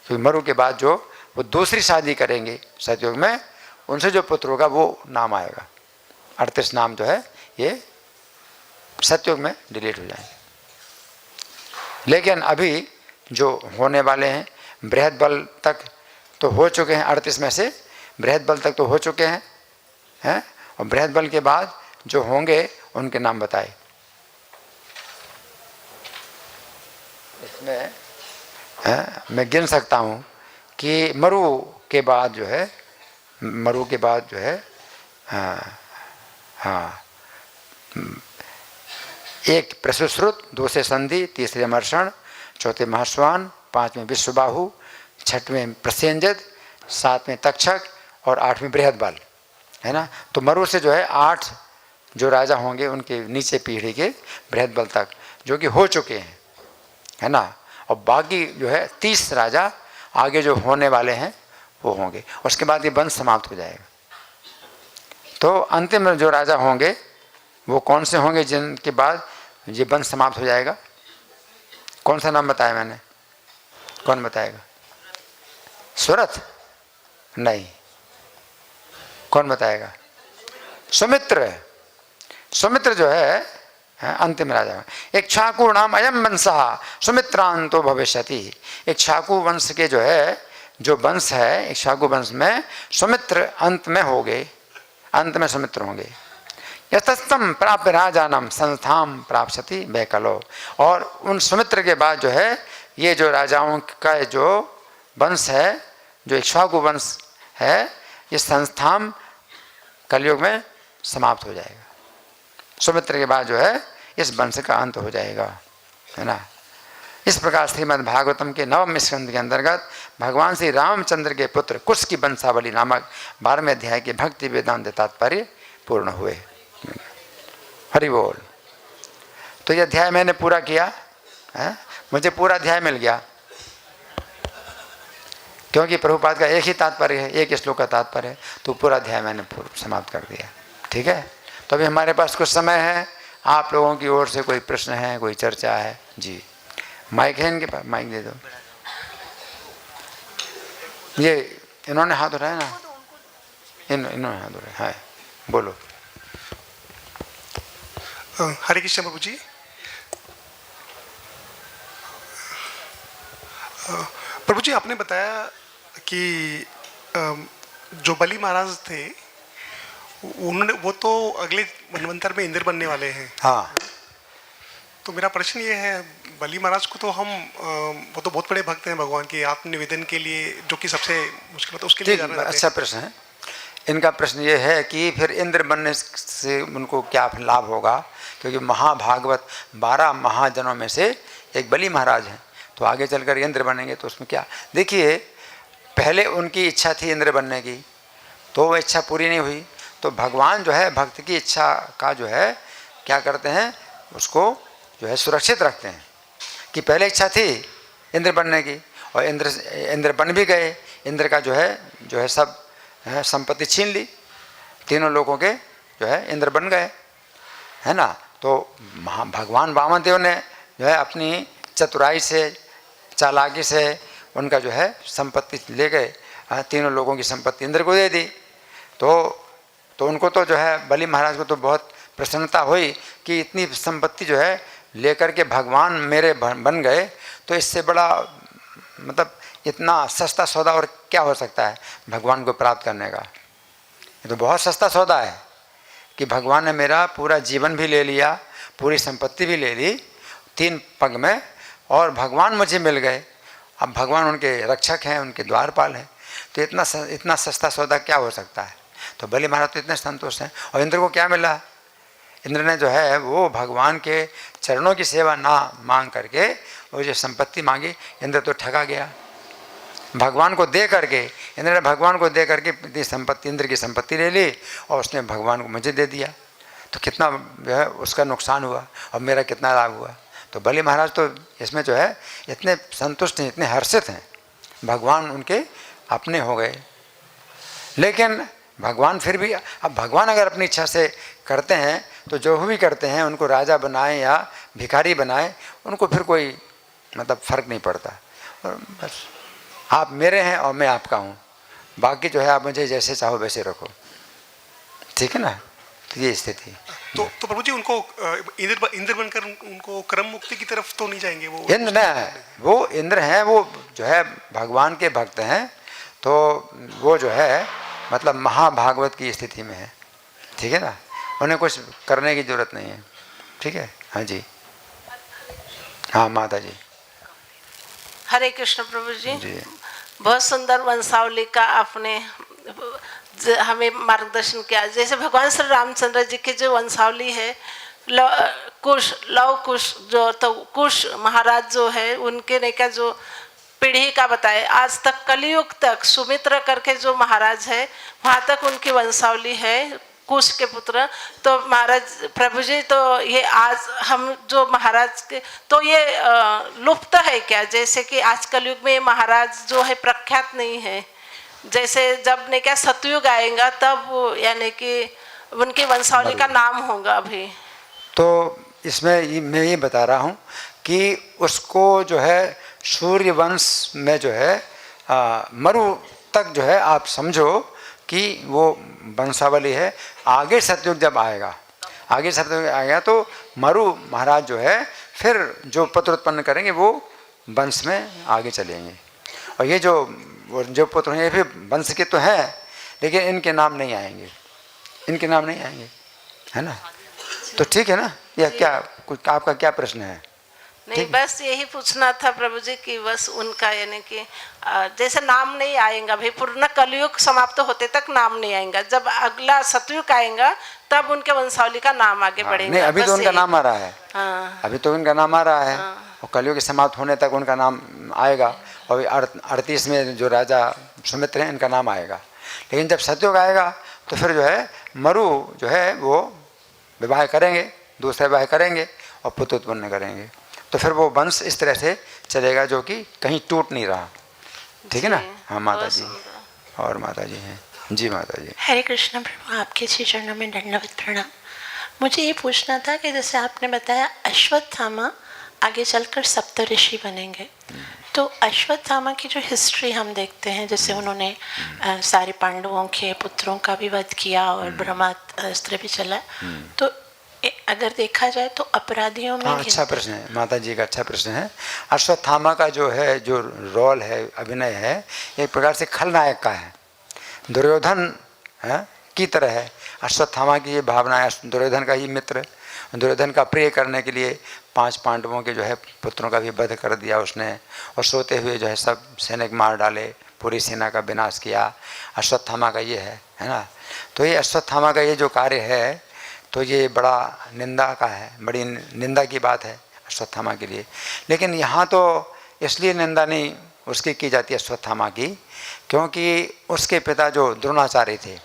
A: क्योंकि मरु के बाद जो वो दूसरी शादी करेंगे सतयुग में, उनसे जो पुत्र होगा वो नाम आएगा। 38 नाम जो है ये सतयुग में डिलीट हो जाएंगे। लेकिन अभी जो होने वाले हैं बृहद बल तक तो हो चुके हैं, 38 में से बृहद बल तक तो हो चुके हैं, हैं? और बृहद बल के बाद जो होंगे उनके नाम बताए। इसमें मैं गिन सकता हूँ कि मरु के बाद जो है, मरु के बाद जो है एक प्रसुश्रुत, दूसरे संधि, तीसरे अमर्षण, चौथे महाश्वान, पांचवें विश्वबाहु, छठवें प्रसेंजद, सातवें तक्षक और आठवें बृहद बल, है ना। तो मरु से जो है 8 जो राजा होंगे उनके नीचे पीढ़ी के बृहद बल तक जो कि हो चुके हैं, है ना। और बाकी जो है 30 राजा आगे जो होने वाले हैं वो होंगे। उसके बाद ये वंश समाप्त हो जाएगा। तो अंतिम जो राजा होंगे वो कौन से होंगे जिनके बाद ये वंश समाप्त हो जाएगा? कौन सा नाम बताया मैंने? कौन बताएगा? सुरथ? नहीं। कौन बताएगा? सुमित्र। सुमित्र जो है अंतिम राजा। इक्ष्वाकु नाम अयम वंशः सुमित्रांतो भविष्यति। इक्ष्वाकु वंश के जो है, जो वंश है इक्ष्वाकु वंश में सुमित्र अंत में होंगे, अंत में सुमित्र होंगे। यतस्तम प्राप्य राजानम संस्थाम प्राप्स्यति वैकलो। और उन सुमित्र के बाद जो है ये जो राजाओं का जो वंश है, जो इक्ष्वाकु वंश है, ये संस्थाम कलयुग में समाप्त हो जाएगा। सुमित्र के बाद जो है इस वंश का अंत हो जाएगा, है ना। इस प्रकार श्रीमद् भागवतम के 9वें स्कंद के अंतर्गत भगवान श्री रामचंद्र के पुत्र कुश की वंशावली नामक 12वें अध्याय के भक्ति वेदांत तात्पर्य पूर्ण हुए। हरि बोल। तो ये अध्याय मैंने पूरा किया है, मुझे पूरा अध्याय मिल गया, क्योंकि प्रभुपाद का एक ही तात्पर्य है, एक श्लोक का तात्पर्य है, तो पूरा अध्याय मैंने समाप्त कर दिया। ठीक है। तो अभी हमारे पास कुछ समय है, आप लोगों की ओर से कोई प्रश्न है, कोई चर्चा है? जी, माइक है इनके पास, माइक दे दो। ये इन्होंने हाथ उठाया ना, इन्होंने हाथ उठाया है, बोलो।
B: हरे कृष्ण प्रभु जी। प्रभु जी, आपने बताया कि जो बलि महाराज थे उन्होंने, वो तो अगले मनवंतर में इंद्र बनने वाले हैं।
A: हाँ।
B: तो मेरा प्रश्न ये है, बलि महाराज को तो हम, वो तो बहुत बड़े भक्त हैं भगवान के, आत्मनिवेदन के लिए जो कि सबसे मुश्किल होता है उसके लिए जाना जाते हैं।
A: अच्छा प्रश्न है इनका। प्रश्न ये है कि फिर इंद्र बनने से उनको क्या लाभ होगा, क्योंकि महाभागवत 12 महाजनों में से एक बलि महाराज हैं, तो आगे चलकर इंद्र बनेंगे तो उसमें क्या। देखिए, पहले उनकी इच्छा थी इंद्र बनने की, तो वो इच्छा पूरी नहीं हुई, तो भगवान जो है भक्त की इच्छा का जो है क्या करते हैं, उसको जो है सुरक्षित रखते हैं। कि पहले इच्छा थी इंद्र बनने की और इंद्र बन भी गए, इंद्र का जो है सब संपत्ति छीन ली, तीनों लोगों के जो है इंद्र बन गए, है ना। तो भगवान वामन देव ने जो है अपनी चतुराई से, चालाकी से उनका जो है संपत्ति ले गए, तीनों लोगों की संपत्ति इंद्र को दे दी। तो उनको तो जो है बलि महाराज को तो बहुत प्रसन्नता हुई कि इतनी संपत्ति जो है लेकर के भगवान मेरे बन गए, तो इससे बड़ा मतलब इतना सस्ता सौदा और क्या हो सकता है भगवान को प्राप्त करने का। ये तो बहुत सस्ता सौदा है कि भगवान ने मेरा पूरा जीवन भी ले लिया, पूरी संपत्ति भी ले ली 3 पग में, और भगवान मुझे मिल गए। अब भगवान उनके रक्षक हैं, उनके द्वारपाल हैं, तो इतना सस्ता सौदा क्या हो सकता है। तो बलि महाराज तो इतने संतुष्ट हैं। और इंद्र को क्या मिला, इंद्र ने जो है वो भगवान के चरणों की सेवा ना मांग करके वो जो संपत्ति मांगी, इंद्र तो ठगा गया। भगवान को दे करके, इंद्र ने भगवान को दे करके संपत्ति, इंद्र की संपत्ति ले ली और उसने भगवान को मुझे दे दिया। तो कितना जो है उसका नुकसान हुआ और मेरा कितना लाभ हुआ। तो बलि महाराज तो इसमें जो है इतने संतुष्ट हैं, इतने हर्षित हैं, भगवान उनके अपने हो गए। लेकिन भगवान फिर भी, अब भगवान अगर अपनी इच्छा से करते हैं तो जो भी करते हैं, उनको राजा बनाए या भिखारी बनाए, उनको फिर कोई मतलब फ़र्क नहीं पड़ता। और बस आप मेरे हैं और मैं आपका हूँ, बाकी जो है आप मुझे जैसे चाहो वैसे रखो, ठीक है ना। तो ये स्थिति।
B: तो प्रभु जी उनको इंद्र बनकर उनको क्रम मुक्ति की तरफ तो नहीं जाएंगे वो?
A: इंद्र न, वो इंद्र हैं, वो जो है भगवान के भक्त हैं, तो वो जो है मतलब महाभागवत की स्थिति में है, ठीक है ना। उन्हें कुछ करने की जरूरत नहीं है, ठीक है। हाँ जी, हाँ माता जी।
C: हरे कृष्ण प्रभु जी,
A: जी।
C: बहुत सुंदर वंशावली का आपने हमें मार्गदर्शन किया। जैसे भगवान श्री रामचंद्र जी की जो वंशावली है, कुश लव कुश जो, तो कुश महाराज जो है उनके ने का जो पीढ़ी का बताए, आज तक कलयुग तक सुमित्र करके जो महाराज है वहाँ तक उनकी वंशावली है, कुश के पुत्र। तो महाराज प्रभु जी, तो ये आज हम जो महाराज के, तो ये लुप्त है क्या? जैसे कि आज कलयुग में महाराज जो है प्रख्यात नहीं है, जैसे जब ने क्या सतयुग आएगा तब यानी कि उनकी वंशावली का नाम होगा। अभी
A: तो इसमें मैं ये बता रहा हूँ कि उसको जो है सूर्य वंश में जो है मरु तक जो है आप समझो कि वो वंशावली है। आगे सतयुग जब आएगा, आगे सतयुग आएगा तो मरु महाराज जो है फिर जो पुत्र उत्पन्न करेंगे वो वंश में आगे चलेंगे। और ये जो पुत्र हैं ये भी वंश के तो हैं, लेकिन इनके नाम नहीं आएंगे, इनके नाम नहीं आएंगे, है ना। तो ठीक है ना। या क्या कुछ आपका क्या प्रश्न है?
C: नहीं, बस यही पूछना था प्रभु जी कि बस उनका यानी कि जैसे नाम नहीं आएगा भाई, पूर्ण कलयुग समाप्त होते तक नाम नहीं आएगा, जब अगला सतयुग आएगा तब उनके वंशावली का नाम आगे बढ़ेगा।
A: नहीं, अभी तो उनका नाम आ रहा है।
C: हाँ।
A: अभी तो उनका नाम आ रहा है। और कलयुग समाप्त होने तक उनका नाम आएगा। और 38 में जो राजा सुमित्र हैं इनका नाम आएगा। लेकिन जब सतयुग आएगा तो फिर जो है मरु जो है वो विवाह करेंगे, दूसरा विवाह करेंगे और पुत्र उत्पन्न करेंगे। तो फिर वो वंश इस तरह से चलेगा जो कि कहीं टूट नहीं रहा, ठीक है ना। हाँ माता जी, और माता जी हैं जी। माता जी
D: हरे कृष्ण प्रभु, आपके श्री चरणों में दंडवत प्रणाम। मुझे ये पूछना था कि जैसे आपने बताया अश्वत्थामा आगे चलकर सप्तऋषि बनेंगे, तो अश्वत्थामा की जो हिस्ट्री हम देखते हैं, जैसे उन्होंने सारे पांडवों के पुत्रों का भी वध किया और ब्रह्मास्त्र भी चला, तो अगर देखा जाए तो अपराधियों में
A: अच्छा प्रश्न है माता जी का, अच्छा प्रश्न है। अश्वत्थामा का जो है जो रोल है, अभिनय है, एक प्रकार से खलनायक का है, दुर्योधन है की तरह है। अश्वत्थामा की ये भावना है, दुर्योधन का ही मित्र, दुर्योधन का प्रिय करने के लिए 5 पांडवों के जो है पुत्रों का भी वध कर दिया उसने, और सोते हुए जो है सब सैनिक मार डाले, पूरी सेना का विनाश किया। अश्वत्थामा का ये है ना। तो ये अश्वत्थामा का ये जो कार्य है तो ये बड़ा निंदा का है, बड़ी निंदा की बात है अश्वत्थामा के लिए। लेकिन यहाँ तो इसलिए निंदा नहीं उसकी की जाती है अश्वत्थामा की, क्योंकि उसके पिता जो द्रोणाचार्य थे,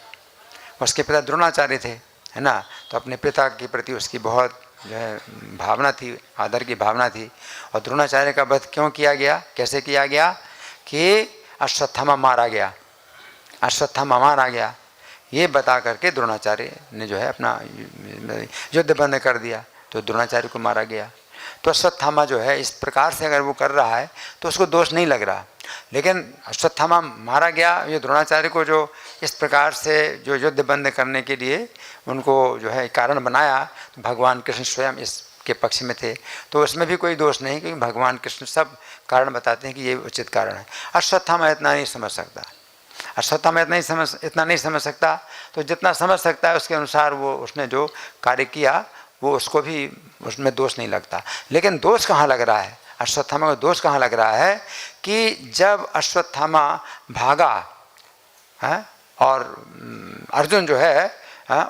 A: उसके पिता द्रोणाचार्य थे, है ना। तो अपने पिता के प्रति उसकी बहुत जो है भावना थी, आदर की भावना थी। और द्रोणाचार्य का वध क्यों किया गया, कैसे किया गया कि अश्वत्थामा मारा गया, अश्वत्थामा मारा गया, ये बता करके द्रोणाचार्य ने जो है अपना युद्ध बंद कर दिया, तो द्रोणाचार्य को मारा गया। तो अश्वत्थामा जो है इस प्रकार से अगर वो कर रहा है तो उसको दोष नहीं लग रहा। लेकिन अश्वत्थामा मारा गया, ये द्रोणाचार्य को जो इस प्रकार से जो युद्ध बंद करने के लिए उनको जो है कारण बनाया, तो भगवान कृष्ण स्वयं इसके पक्ष में थे, तो उसमें भी कोई दोष नहीं, क्योंकि भगवान कृष्ण सब कारण बताते हैं कि ये उचित कारण है। अश्वत्थामा इतना नहीं समझ सकता, अश्वत्थामा इतना नहीं समझ सकता, तो जितना समझ सकता है उसके अनुसार वो उसने जो कार्य किया वो उसको भी उसमें दोष नहीं लगता। लेकिन दोष कहाँ लग रहा है, अश्वत्थामा को दोष कहाँ लग रहा है कि जब अश्वत्थामा भागा है और अर्जुन जो है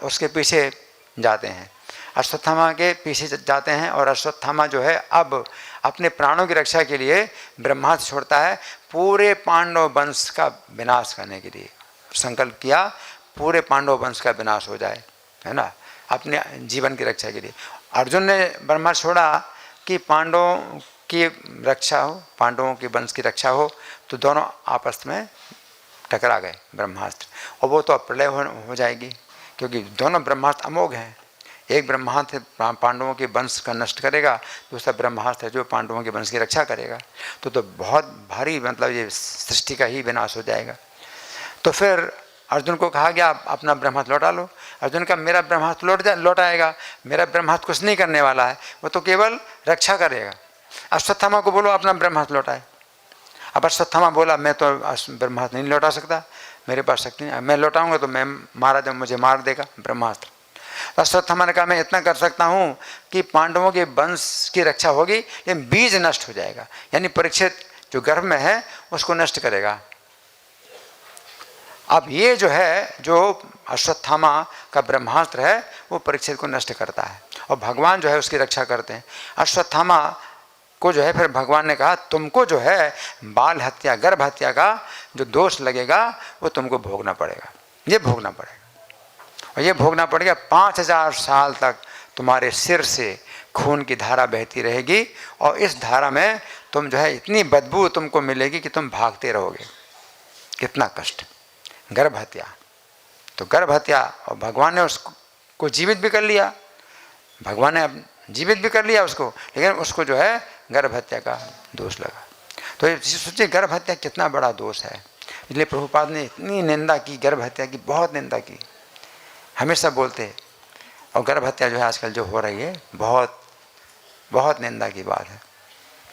A: उसके पीछे जाते हैं, अश्वत्थामा के पीछे जाते हैं और अश्वत्थामा जो है अब अपने प्राणों की रक्षा के लिए ब्रह्मास्त्र छोड़ता है, पूरे पांडव वंश का विनाश करने के लिए संकल्प किया, पूरे पांडव वंश का विनाश हो जाए, है ना, अपने जीवन की रक्षा के लिए। अर्जुन ने ब्रह्मास्त्र छोड़ा कि पांडवों की रक्षा हो, पांडवों के वंश की रक्षा हो, तो दोनों आपस में टकरा गए ब्रह्मास्त्र, और वो तो प्रलय हो जाएगी, क्योंकि दोनों ब्रह्मास्त्र अमोघ हैं। एक ब्रह्मास्त्र पांडवों के वंश का नष्ट करेगा, दूसरा ब्रह्मास्त्र है जो पांडवों के वंश की रक्षा करेगा, तो बहुत भारी मतलब ये सृष्टि का ही विनाश हो जाएगा। तो फिर अर्जुन को कहा गया आप अपना ब्रह्मास्त्र लौटा लो। अर्जुन का मेरा ब्रह्मास्त्र लौट आएगा, मेरा ब्रह्मास्त्र कुछ नहीं करने वाला है, वो तो केवल रक्षा करेगा। अश्वत्थामा को बोलो अपना ब्रह्मास्त्र लौटाए। अब अश्वत्थामा बोला मैं तो ब्रह्मास्त्र नहीं लौटा सकता, मेरे पास शक्ति नहीं, मैं लौटाऊंगा तो मैं मारा जब मुझे मार देगा ब्रह्मास्त्र। अश्वत्थामा ने कहा मैं इतना कर सकता हूँ कि पांडवों के वंश की रक्षा होगी, लेकिन बीज नष्ट हो जाएगा, यानी परीक्षित जो गर्भ में है उसको नष्ट करेगा। अब ये जो है जो अश्वत्थामा का ब्रह्मास्त्र है वो परीक्षित को नष्ट करता है, और भगवान जो है उसकी रक्षा करते हैं। अश्वत्थामा को जो है फिर भगवान ने कहा तुमको जो है बाल हत्या, गर्भ हत्या का जो दोष लगेगा वो तुमको भोगना पड़ेगा, ये भोगना पड़ेगा, और ये भोगना पड़ेगा। 5000 साल तक तुम्हारे सिर से खून की धारा बहती रहेगी, और इस धारा में तुम जो है इतनी बदबू तुमको मिलेगी कि तुम भागते रहोगे। कितना कष्ट, गर्भ हत्या। तो गर्भ हत्या, और भगवान ने उसको जीवित भी कर लिया, भगवान ने जीवित भी कर लिया उसको, लेकिन उसको जो है गर्भ हत्या का दोष लगा। तो ये सोचिए गर्भ हत्या कितना बड़ा दोष है। इसलिए प्रभुपाद ने इतनी निंदा की, गर्भ हत्या की बहुत निंदा की, हमेशा बोलते। और गर्भ हत्या जो है आजकल जो हो रही है बहुत बहुत निंदा की बात है,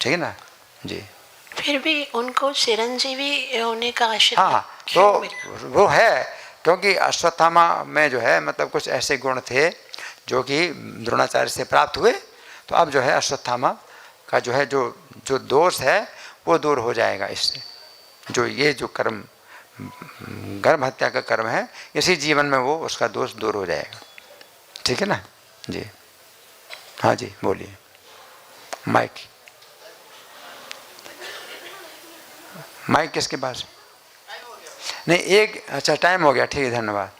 A: ठीक है ना जी।
D: फिर भी उनको चिरंजीवी होने का आशीर्वाद
A: हाँ, तो वो है क्योंकि अश्वत्थामा में जो है मतलब कुछ ऐसे गुण थे जो कि द्रोणाचार्य से प्राप्त हुए। तो अब जो है अश्वत्थामा का जो है जो दोष है वो दूर हो जाएगा इससे। जो ये जो कर्म गर्भ हत्या का कर्म है, इसी जीवन में वो उसका दोष दूर हो जाएगा, ठीक है ना जी। हाँ जी बोलिए, माइक किसके पास? नहीं एक, अच्छा टाइम हो गया, ठीक है धन्यवाद।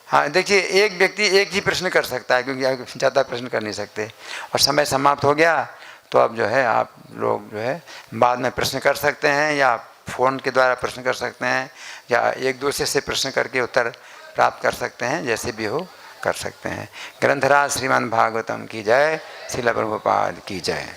A: हाँ देखिए एक व्यक्ति एक ही प्रश्न कर सकता है क्योंकि ज़्यादा प्रश्न कर नहीं सकते, और समय समाप्त हो गया। तो अब जो है आप लोग जो है बाद में प्रश्न कर सकते हैं, या फ़ोन के द्वारा प्रश्न कर सकते हैं, या एक दूसरे से प्रश्न करके उत्तर प्राप्त कर सकते हैं, जैसे भी हो कर सकते हैं। ग्रंथराज श्रीमद् भागवतम की जय, श्रील प्रभुपाद की जय।